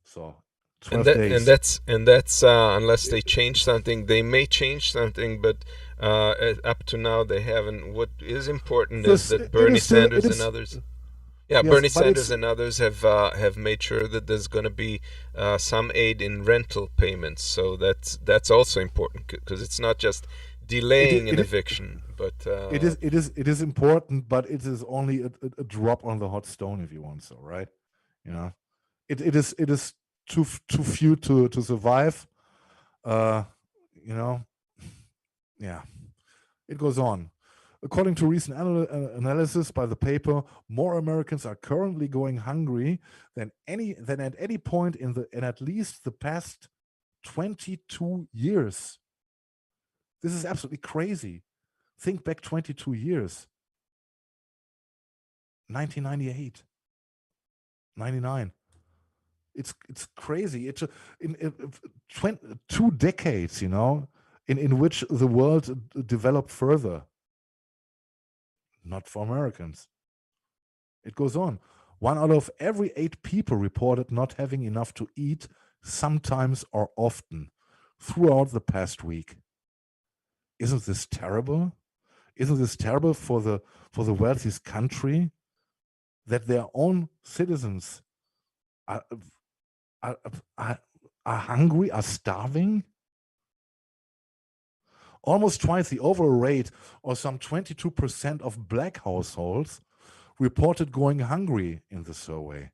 So 12 days. And that's unless they change something, they may change something, but up to now they haven't. What is important is that Bernie Sanders and others. Yeah, Yes, Bernie but Sanders and others have made sure that there's going to be some aid in rental payments. So that's also important, because it's not just delaying an eviction, but it is important, but it is only a drop on the hot stone, if you want so, right? You know, it is too few to survive. You know, yeah, it goes on. According to recent analysis by the paper, more Americans are currently going hungry than at any point in at least the past 22 years. This is absolutely crazy. Think back 22 years. 1998, 99. It's crazy. It's in 2 decades, you know, in which the world developed further. Not for Americans. It goes on. 1 out of every 8 people reported not having enough to eat, sometimes or often, throughout the past week. Isn't this terrible? Isn't this terrible for the wealthiest country, that their own citizens are hungry, are starving? Almost twice the overall rate, or some 22% of black households, reported going hungry in the survey.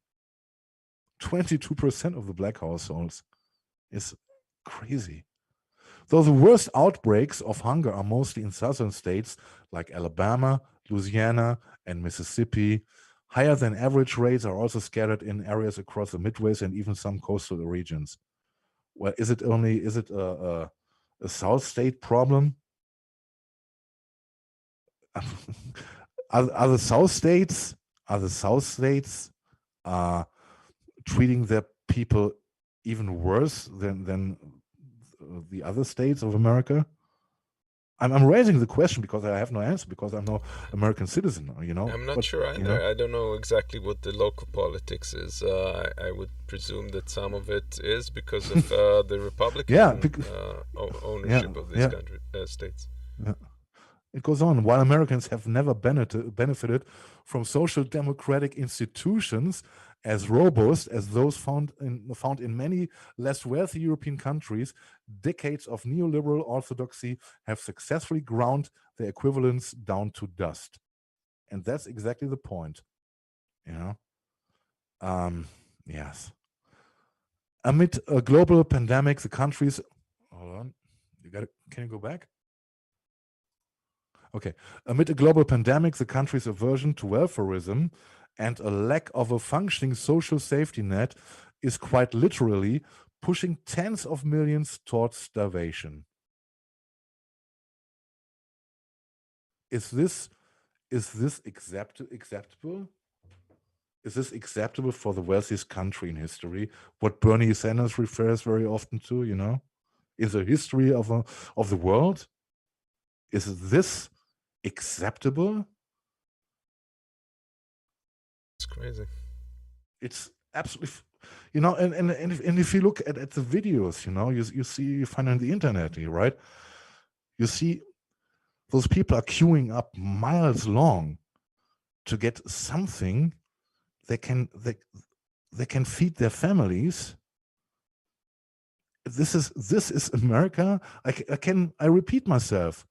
22% of the black households is crazy. Though the worst outbreaks of hunger are mostly in southern states like Alabama, Louisiana, and Mississippi, higher than average rates are also scattered in areas across the Midwest and even some coastal regions. Well, is it a South state problem? Are the South states treating their people even worse than the other states of America? I'm raising the question because I have no answer, because I'm no American citizen, you know. I'm not sure either. You know? I don't know exactly what the local politics is. I would presume that some of it is because of the Republican ownership of these states. Yeah. It goes on. While Americans have never benefited from social democratic institutions as robust as those found in many less wealthy European countries, decades of neoliberal orthodoxy have successfully ground their equivalents down to dust. And that's exactly the point. You know? Yes. Amid a global pandemic, the countries... Hold on. Can you go back? Okay. Amid a global pandemic, the country's aversion to welfarism and a lack of a functioning social safety net is quite literally pushing tens of millions towards starvation. Is this acceptable? Is this acceptable for the wealthiest country in history? What Bernie Sanders refers very often to, you know, is the history of the world. Is this acceptable? It's crazy. It's absolutely, you know, and if you look at the videos, you know, you find on the internet, right? You see those people are queuing up miles long to get something they can feed their families. This is America. I repeat myself.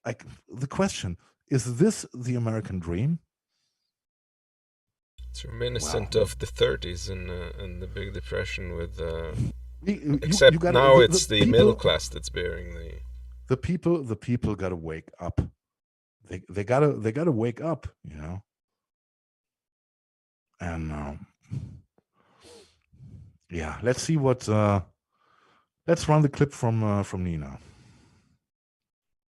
The question is: this the American dream? It's reminiscent of the 30s and the Big Depression, with except now it's the middle class that's bearing the people gotta wake up. They gotta wake up, you know. And yeah, let's see what. Let's run the clip from Nina.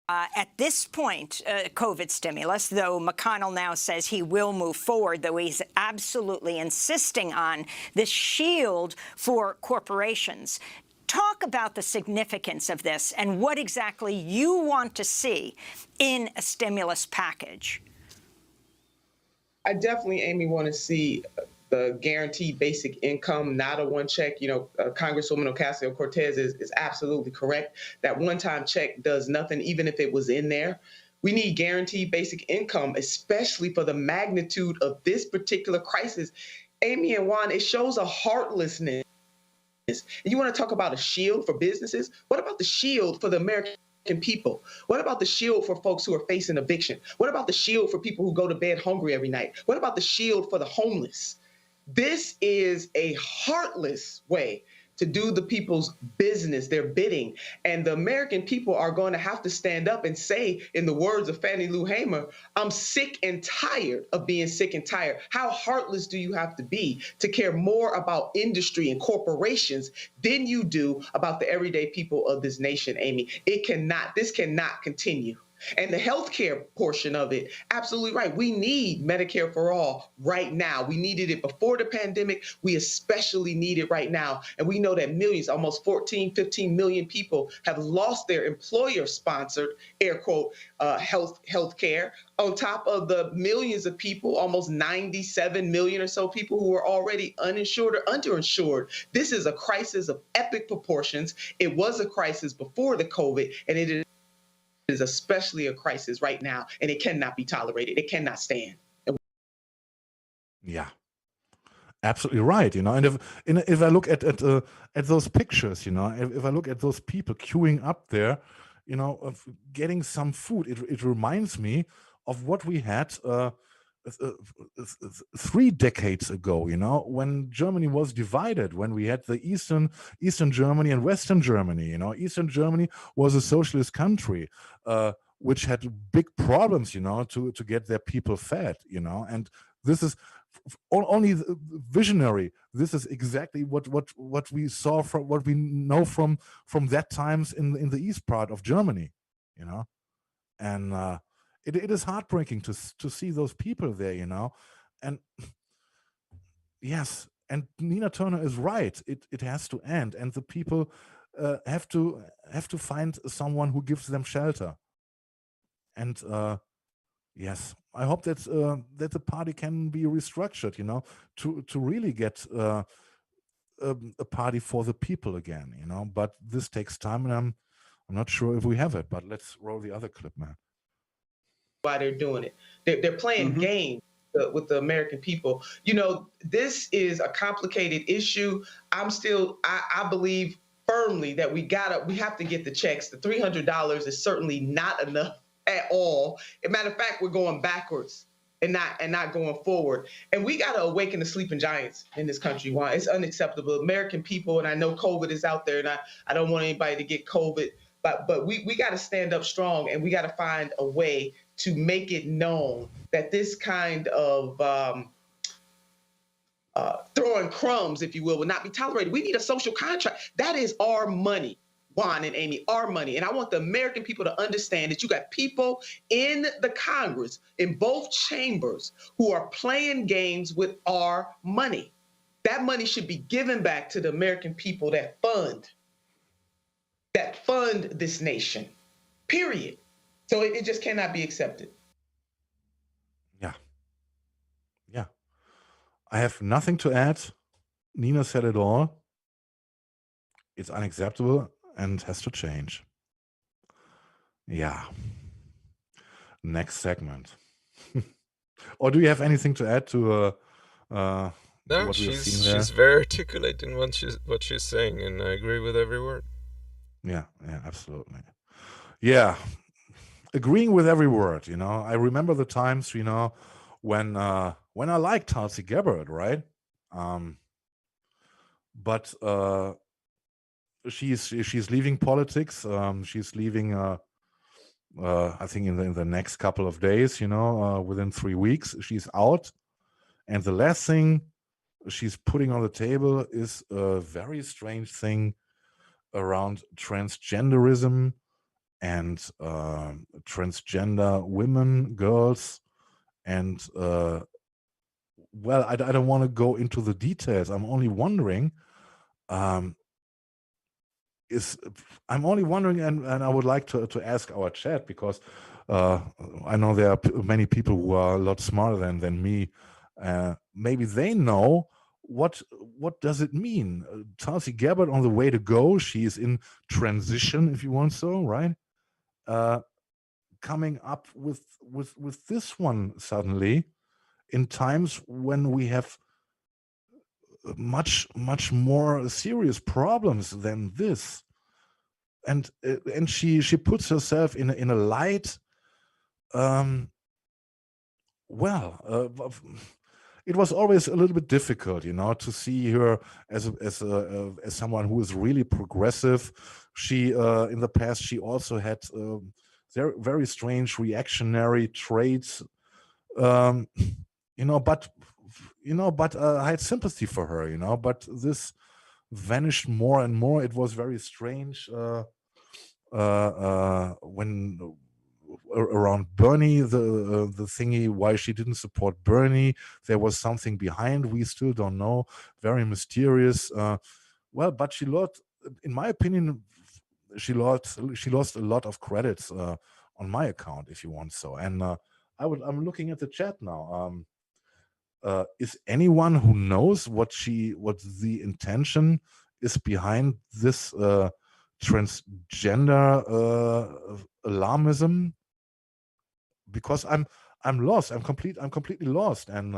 At this point, COVID stimulus, though McConnell now says he will move forward, though he's absolutely insisting on this shield for corporations. Talk about the significance of this and what exactly you want to see in a stimulus package. I definitely, Amy, want to see the guaranteed basic income, not a one check. Congresswoman Ocasio-Cortez is absolutely correct. That one-time check does nothing, even if it was in there. We need guaranteed basic income, especially for the magnitude of this particular crisis. Amy and Juan, it shows a heartlessness. And you want to talk about a shield for businesses? What about the shield for the American people? What about the shield for folks who are facing eviction? What about the shield for people who go to bed hungry every night? What about the shield for the homeless? This is a heartless way to do the people's business, their bidding. And the American people are going to have to stand up and say, in the words of Fannie Lou Hamer, I'm sick and tired of being sick and tired. How heartless do you have to be to care more about industry and corporations than you do about the everyday people of this nation, Amy? This cannot continue. And the healthcare portion of it, absolutely right. We need Medicare for all right now. We needed it before the pandemic. We especially need it right now. And we know that millions, almost 14, 15 million people have lost their employer-sponsored, air quote, health care, on top of the millions of people, almost 97 million or so people who are already uninsured or underinsured. This is a crisis of epic proportions. It was a crisis before the COVID, and it is especially a crisis right now, and it cannot be tolerated. It cannot stand. Yeah, absolutely right. And if I look at those pictures, if I look at those people queuing up there, of getting some food, it reminds me of what we had 3 decades ago, when Germany was divided, when we had the Eastern Germany and Western Germany. Eastern Germany was a socialist country, which had big problems, to get their people fed, and this is only visionary. This is exactly what we saw from what we know from that times in the east part of Germany, and it is heartbreaking to see those people there, and yes, and Nina Turner is right. It has to end, and the people have to find someone who gives them shelter. And yes, I hope that the party can be restructured, to really get a party for the people again, But this takes time, and I'm not sure if we have it. But let's roll the other clip, man. Why they're doing it? They're playing games with the American people. This is a complicated issue. I believe firmly that we have to get the checks. The $300 is certainly not enough at all. As a matter of fact, we're going backwards and not going forward. And we got to awaken the sleeping giants in this country. Why? It's unacceptable. American people, and I know COVID is out there, and I don't want anybody to get COVID, but we got to stand up strong, and we got to find a way to make it known that this kind of throwing crumbs, if you will not be tolerated. We need a social contract. That is our money, Juan and Amy, our money. And I want the American people to understand that you got people in the Congress, in both chambers, who are playing games with our money. That money should be given back to the American people that fund this nation, period. So it just cannot be accepted. Yeah. I have nothing to add. Nina said it all. It's unacceptable and has to change. Yeah. Next segment. Or do you have anything to add to no, what we've seen there? She's very articulate in what she's saying, and I agree with every word. Yeah, absolutely. Yeah. Agreeing with every word, I remember the times, when I liked Tulsi Gabbard, right? But she's leaving politics. She's leaving, I think in the next couple of days, within 3 weeks, she's out. And the last thing she's putting on the table is a very strange thing around transgenderism and transgender women, girls, and well, I don't want to go into the details. I'm only wondering, and I would like to ask our chat, because I know there are many people who are a lot smarter than me. Maybe they know what does it mean. Tulsi Gabbard on the way to go. She is in transition, if you want so, right? Coming up with this one suddenly in times when we have much more serious problems than this, and she puts herself in a light. It was always a little bit difficult, to see her as someone who is really progressive. She in the past she also had very strange reactionary traits, but I had sympathy for her, but this vanished more and more. It was very strange when around Bernie, the thingy, why she didn't support Bernie. There was something behind. We still don't know. Very mysterious. But she lost, in my opinion, she lost a lot of credits on my account, if you want so. And I'm looking at the chat now. Is anyone who knows what the intention is behind this transgender alarmism? Because I'm lost. I'm completely lost. And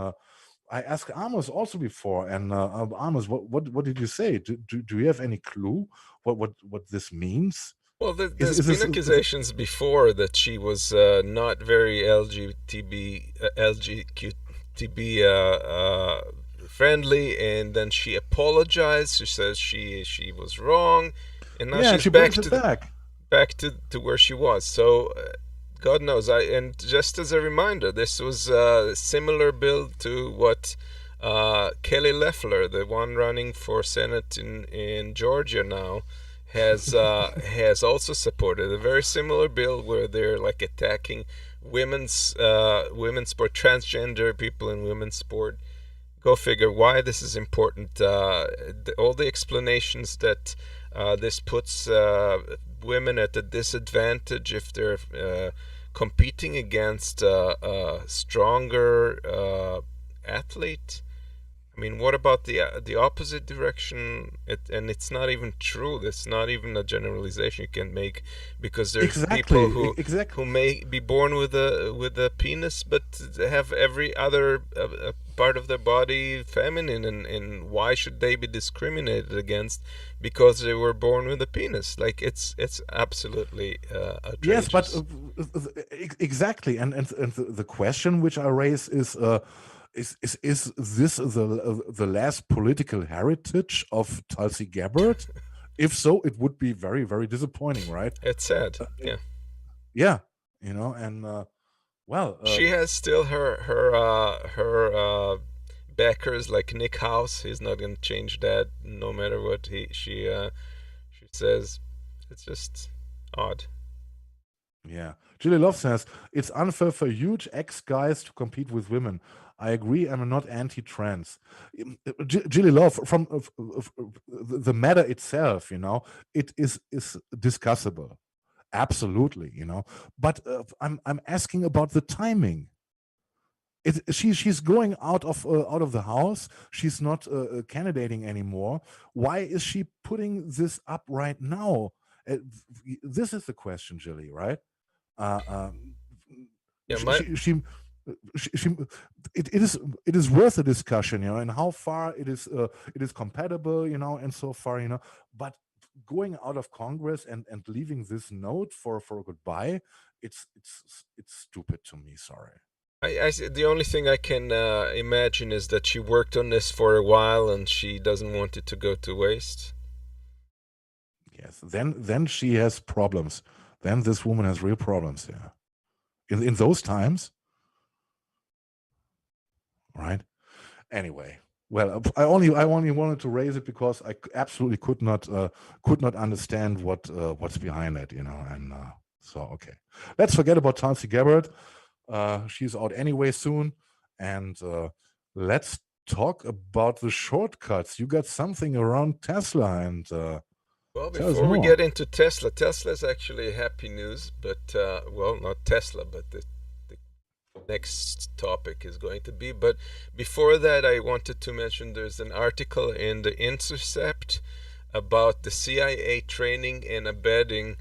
I asked Amos also before. And Amos, what did you say? Do you have any clue what this means? Well, there's been accusations before that she was not very LGBTB friendly, and then she apologized. She says she was wrong, and now she's back to where she was. So God knows. And just as a reminder, this was a similar bill to what Kelly Loeffler, the one running for Senate in Georgia now, has also supported. A very similar bill where they're like attacking women's sport, transgender people in women's sport. Go figure why this is important. All the explanations that this puts women at a disadvantage if they're competing against a stronger athlete. I mean, what about the opposite direction? And it's not even true. It's not even a generalization you can make, because there's people who may be born with a penis but have every other part of their body feminine, and why should they be discriminated against because they were born with a penis? Like it's absolutely outrageous. Yes, but exactly. And the question which I raise is this the last political heritage of Tulsi Gabbard? If so, it would be very, very disappointing, right? It's sad. Yeah, and she has still her backers like Nick House. He's not going to change that, no matter what she says. It's just odd. Yeah. Julie Love says, it's unfair for huge ex-guys to compete with women. I agree. I'm not anti-trans. Julie Love, from the matter itself, it is discussable. Absolutely, But I'm asking about the timing. She's going out of the house. She's not candidating anymore. Why is she putting this up right now? This is the question, Julie, right? It is worth a discussion, and how far it is compatible, and so far, but going out of Congress and leaving this note for a goodbye, it's stupid to me. Sorry. The only thing I can imagine is that she worked on this for a while and she doesn't want it to go to waste. Yes, then she has problems. Then this woman has real problems. Yeah, in those times, right? Anyway, well, I only wanted to raise it because I absolutely could not understand what's behind it, And so okay, let's forget about Tulsi Gabbard. She's out anyway soon, and let's talk about the shortcuts. You got something around Tesla, and Well, Tell us before we more. get into Tesla, Tesla is actually happy news, but well, not Tesla, but the next topic is going to be. But before that, I wanted to mention there's an article in The Intercept about the CIA training and embedding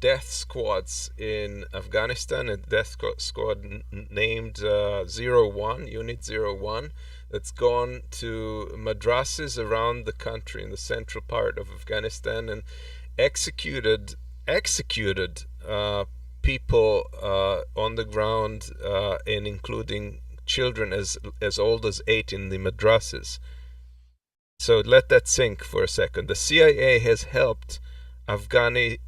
death squads in Afghanistan, a death squad named 01, Unit 01, that's gone to madrasas around the country in the central part of Afghanistan and executed people on the ground, and including children as old as 8 in the madrasas. So let that sink for a second. The CIA has helped Afghani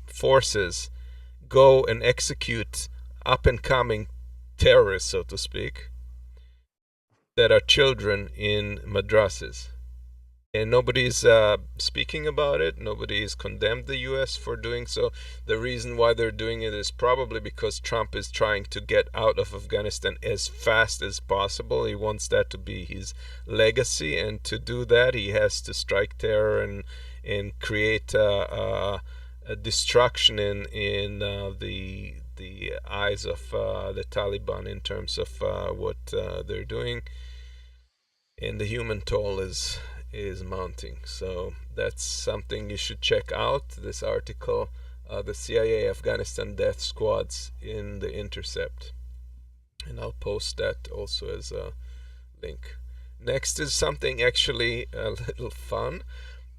forces go and execute up-and-coming terrorists, so to speak, that are children in madrasas. And nobody's speaking about it. Nobody's condemned the U.S. for doing so. The reason why they're doing it is probably because Trump is trying to get out of Afghanistan as fast as possible. He wants that to be his legacy, and to do that, he has to strike terror and create a destruction in the eyes of the Taliban in terms of what they're doing, and the human toll is mounting. So that's something you should check out, this article, the CIA Afghanistan death squads in The Intercept, and I'll post that also as a link. Next is something actually a little fun,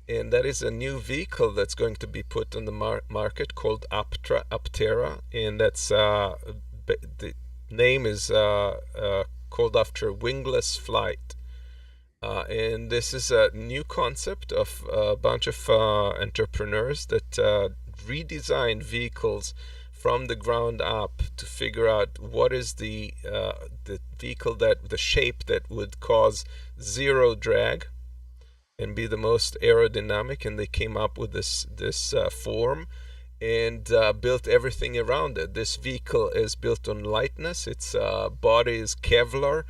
and that is a new vehicle that's going to be put on the market called Aptera, and that's the name is called after wingless flight. And this is a new concept of a bunch of entrepreneurs that redesign vehicles from the ground up to figure out what is the vehicle the shape that would cause zero drag and be the most aerodynamic. And they came up with this form and built everything around it. This vehicle is built on lightness. Its body is Kevlar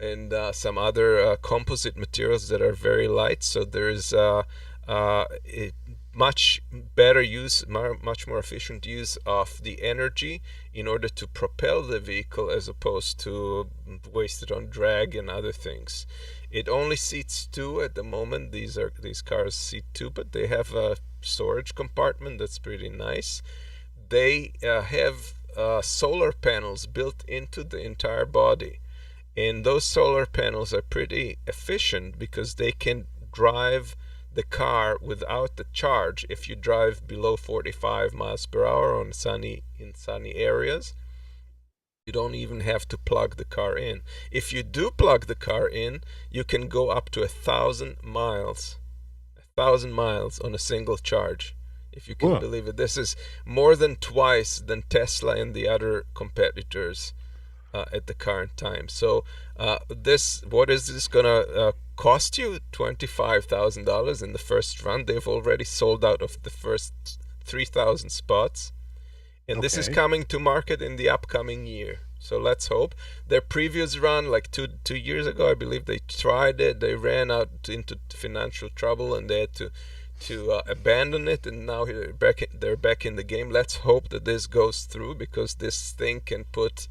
and some other composite materials that are very light. So there is much better use, much more efficient use of the energy in order to propel the vehicle, as opposed to waste it on drag and other things. It only seats 2 at the moment. These cars seat 2, but they have a storage compartment that's pretty nice. They have solar panels built into the entire body. And those solar panels are pretty efficient because they can drive the car without the charge. If you drive below 45 miles per hour in sunny areas, you don't even have to plug the car in. If you do plug the car in, you can go up to 1,000 miles. 1,000 miles on a single charge, if you can believe it. This is more than twice than Tesla and the other competitors at the current time. So what is this gonna cost you? $25,000 in the first run. They've already sold out of the first 3,000 spots, and this is coming to market in the upcoming year. So let's hope. Their previous run, like two years ago, I believe, they tried it. They ran out into financial trouble and they had to abandon it, and now they're back in the game. Let's hope that this goes through, because this thing can put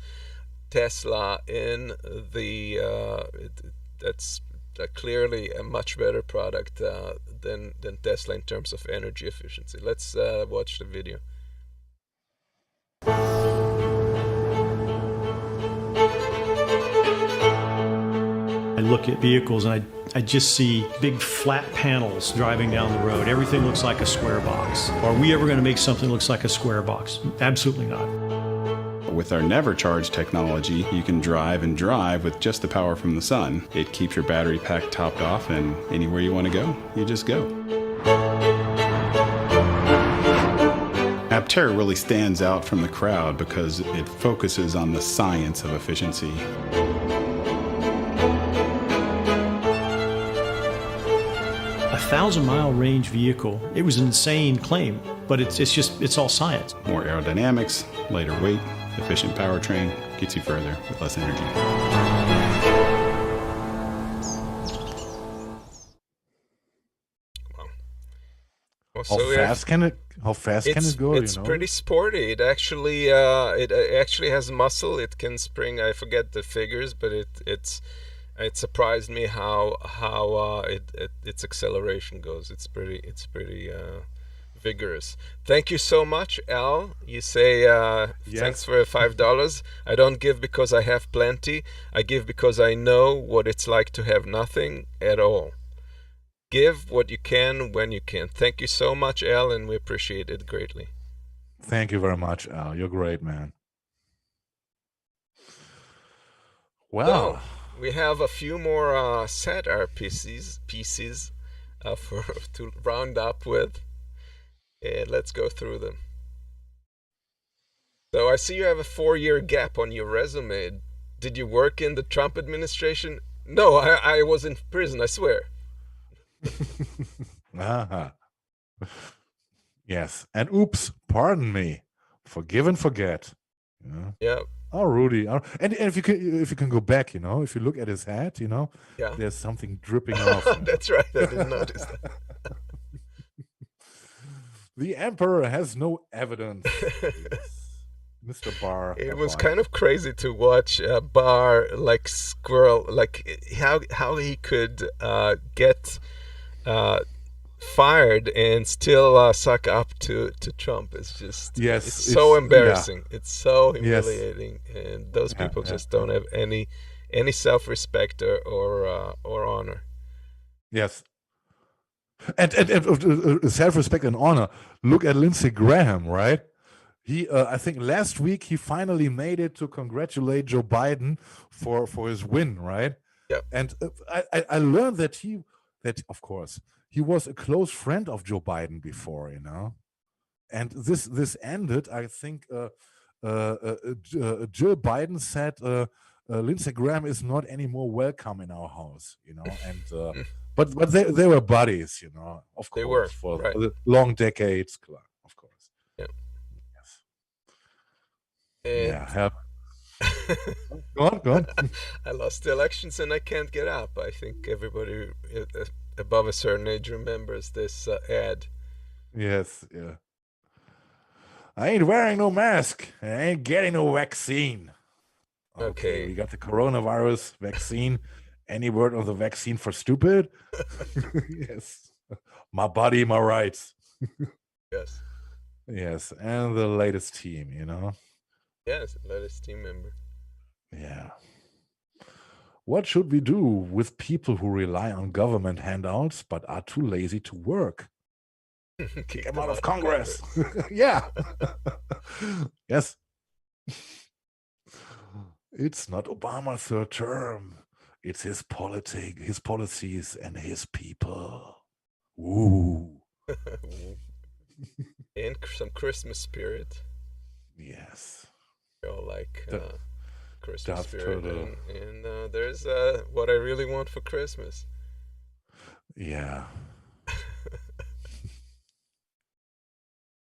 Tesla in that's clearly a much better product than Tesla in terms of energy efficiency. Let's watch the video. I look at vehicles and I just see big flat panels driving down the road. Everything looks like a square box. Are we ever going to make something that looks like a square box? Absolutely not. With our Never Charge technology, you can drive and drive with just the power from the sun. It keeps your battery pack topped off, and anywhere you want to go, you just go. Aptera really stands out from the crowd because it focuses on the science of efficiency. A 1,000-mile range vehicle. It was an insane claim, but it's all science. More aerodynamics, lighter weight, efficient powertrain, gets you further with less energy. How So fast can it? How fast can it go? It's pretty sporty. It actually has muscle. It can spring. I forget the figures, but it surprised me how its acceleration goes. It's pretty vigorous. Thank you so much, Al. You say thanks for $5. I don't give because I have plenty. I give because I know what it's like to have nothing at all. Give what you can when you can. Thank you so much, Al, and we appreciate it greatly. Thank you very much, Al. You're great, man. Well, So, we have a few more satire pieces to round up with, and let's go through them. So I see you have a 4-year gap on your resume. Did you work in the Trump administration? No, I was in prison, I swear. Yes, and oops, pardon me, forgive and forget. Yeah. Oh, Rudy, and if you can go back, if you look at his hat, Yeah. there's something dripping off. That's right, I didn't notice that. The emperor has no evidence. Mr. Barr. It was kind of crazy to watch Barr like squirrel, like how he could get fired and still suck up to Trump. It's just it's so embarrassing. It's so humiliating, and those people just don't have any self-respect or honor. Yes. And self-respect and honor. Look at Lindsey Graham, right? He, I think last week he finally made it to congratulate Joe Biden for his win, right? Yeah. And I learned that of course he was a close friend of Joe Biden before, and this ended. I think Jill Biden said Lindsey Graham is not anymore welcome in our house, and but they were buddies, of course, They were, for right. the long decades, of course. Yeah. Yes. And Go on. I lost the elections and I can't get up. I think everybody above a certain age remembers this ad. Yes, yeah. I ain't wearing no mask. I ain't getting no vaccine. Okay. We got the coronavirus vaccine. Any word on the vaccine for stupid? Yes. My body, my rights. Yes. Yes, and the latest team, Yes, latest team member. Yeah. What should we do with people who rely on government handouts but are too lazy to work? Kick them out of Congress. Yeah. Yes. It's not Obama's third term. It's his policies, and his people. Ooh. And some Christmas spirit. Yes. We all like Christmas Daft spirit. Turtle. And there's what I really want for Christmas. Yeah.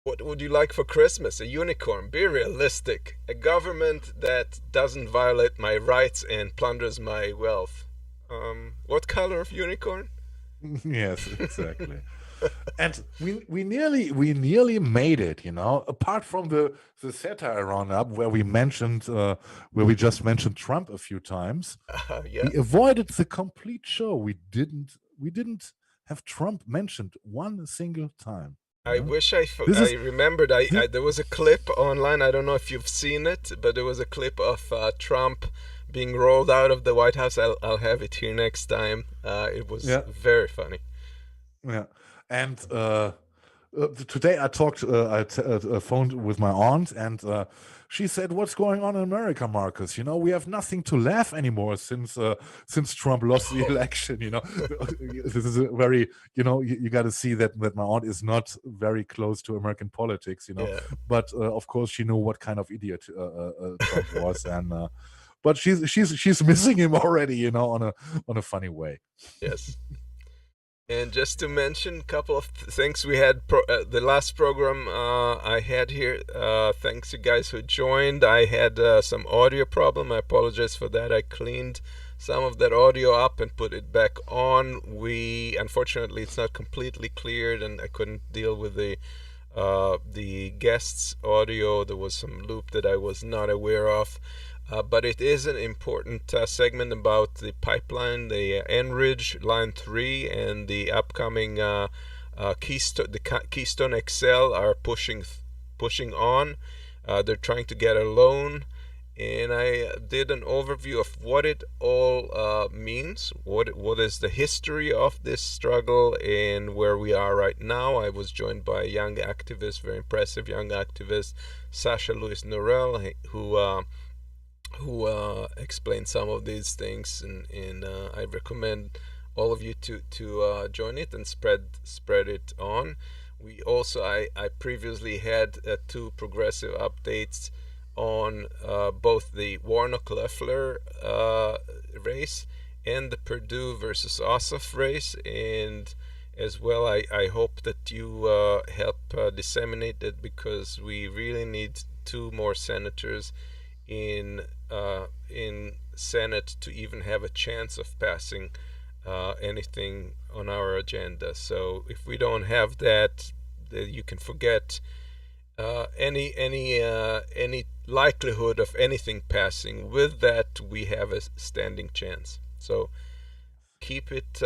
What would you like for Christmas? A unicorn. Be realistic. A government that doesn't violate my rights and plunders my wealth. What color of unicorn? Yes, exactly. And we nearly made it, apart from the satire roundup where we just mentioned Trump a few times. Yeah. We avoided the complete show. We didn't have Trump mentioned one single time. I wish I remembered. There was a clip online. I don't know if you've seen it, but there was a clip of Trump being rolled out of the White House. I'll have it here next time. It was very funny. Yeah, and today I phoned with my aunt, and she said, "What's going on in America, Marcus? We have nothing to laugh anymore since Trump lost the election. This is a very, you got to see that my aunt is not very close to American politics, Yeah. But of course she knew what kind of idiot Trump was, and but she's missing him already, on a funny way. Yes. And just to mention a couple of things we had, the last program I had here, thanks you guys who joined. I had some audio problem. I apologize for that. I cleaned some of that audio up and put it back on. Unfortunately, it's not completely cleared, and I couldn't deal with the guest's audio. There was some loop that I was not aware of. But it is an important segment about the pipeline, the Enridge Line 3, and the upcoming Keystone XL are pushing on. They're trying to get a loan, and I did an overview of what it all means, what is the history of this struggle, and where we are right now. I was joined by a young activist, very impressive young activist, Sasha Lewis Norell, who explained some of these things, and I recommend all of you to join it and spread it on. We also, I previously had 2 progressive updates on both the Warnock-Loeffler race and the Perdue versus Ossoff race, and as well, I hope that you help disseminate it, because we really need 2 more senators in Senate to even have a chance of passing anything on our agenda. So if we don't have that, you can forget any likelihood of anything passing. With that, we have a standing chance. So keep it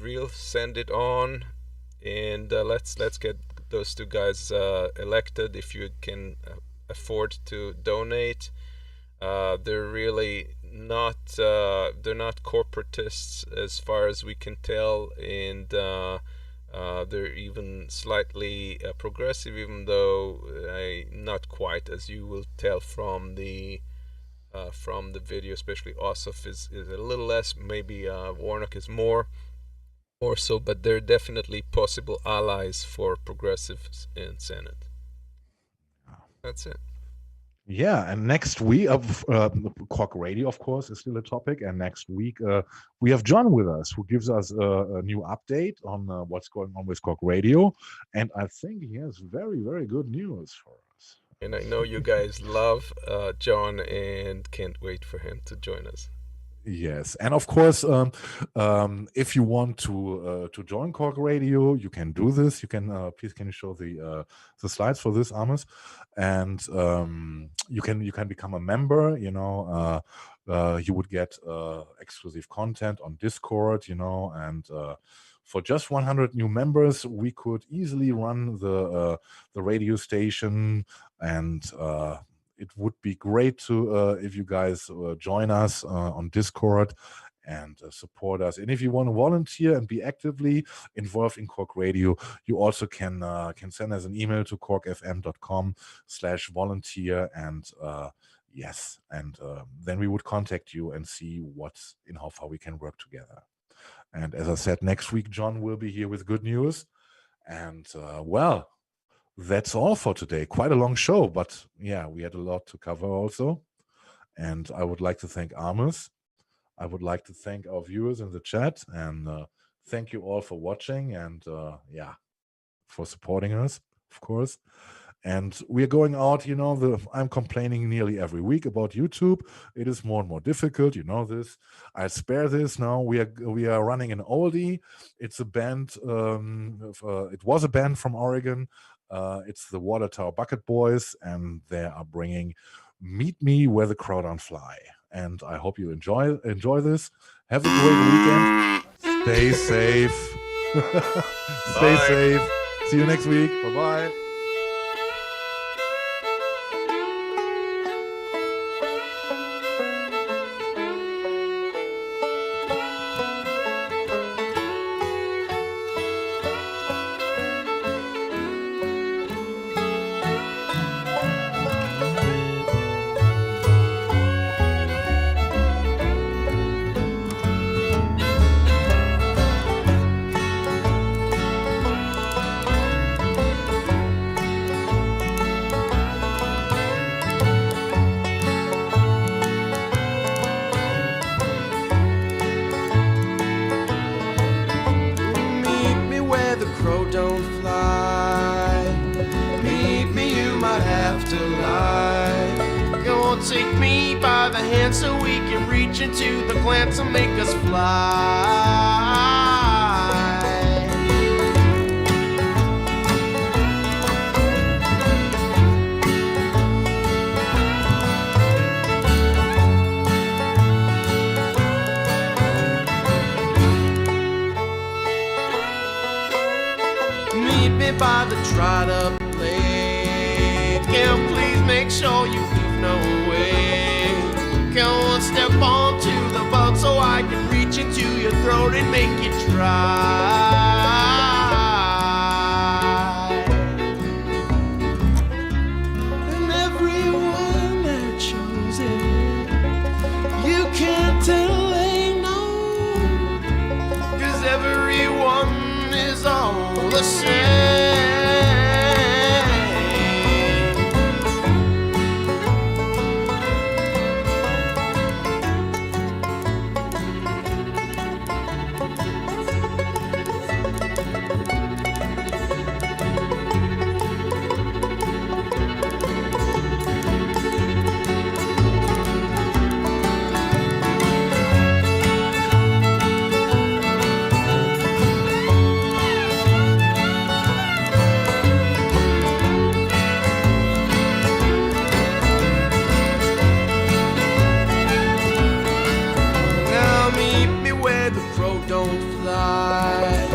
real, send it on, and let's get those 2 guys elected. If you can afford to donate, they're really not they're not corporatists as far as we can tell, and they're even slightly progressive, even though not quite, as you will tell from the video. Especially Ossoff is a little less, maybe Warnock is more so, but they're definitely possible allies for progressives in Senate. That's it. Yeah, and next week, Cork Radio, of course, is still a topic. And next week, we have John with us, who gives us a new update on what's going on with Cork Radio. And I think he has very, very good news for us. And I know you guys love John, and can't wait for him to join us. Yes, and of course, if you want to join Cork Radio, you can do this. You can please can you show the slides for this, Amos? And you can become a member. You know, you would get exclusive content on Discord. You know, and for just 100 new members, we could easily run the radio station, and it would be great to if you guys join us on Discord and support us. And if you want to volunteer and be actively involved in Cork Radio, you also can send us an email to corkfm.com/volunteer, and yes, and then we would contact you and see what's in how far we can work together. And as I said, next week John will be here with good news. And well, that's all for today. Quite a long show, but yeah, we had a lot to cover also. And I would like to thank Amos. I would like to thank our viewers in the chat, and thank you all for watching, and yeah, for supporting us, of course. And we're going out, you know, I'm complaining nearly every week about YouTube. It is more and more difficult, you know this. I spare this now. We are running an oldie. It's a band, it was a band from Oregon. It's the Water Tower Bucket Boys, and they are bringing Meet Me Where the Crow Don't Fly. And I hope you enjoy this. Have a great weekend. Stay safe. Stay safe. See you next week. Bye-bye. Take me by the hand so we can reach into the gland to make us fly. Meet me by the dried up lake, and please make sure you leave no way. Come on, step onto the boat so I can reach into your throat and make it dry. And everyone that chose it, you can't tell they know, 'cause everyone is all the same. Don't fly.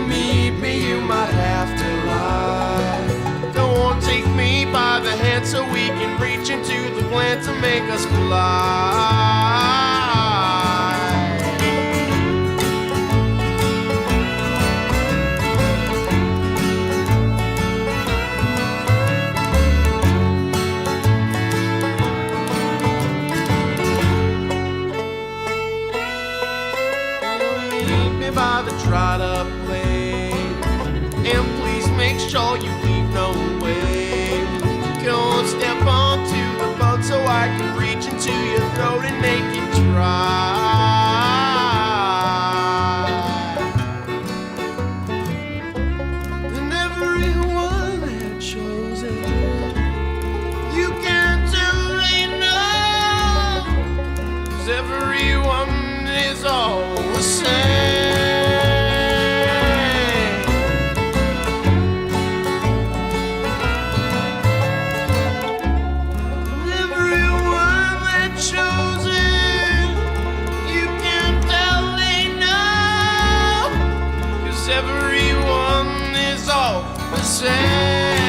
Meet me, you might have to lie. Don't take me by the hand so we can reach into the gland to make us fly. By the dried up lake, and please make sure you leave no way. Go step onto the boat so I can reach into your throat and make it dry. And everyone that chose it, you can't tell they know, 'cause everyone is all the same. Everyone is all the same.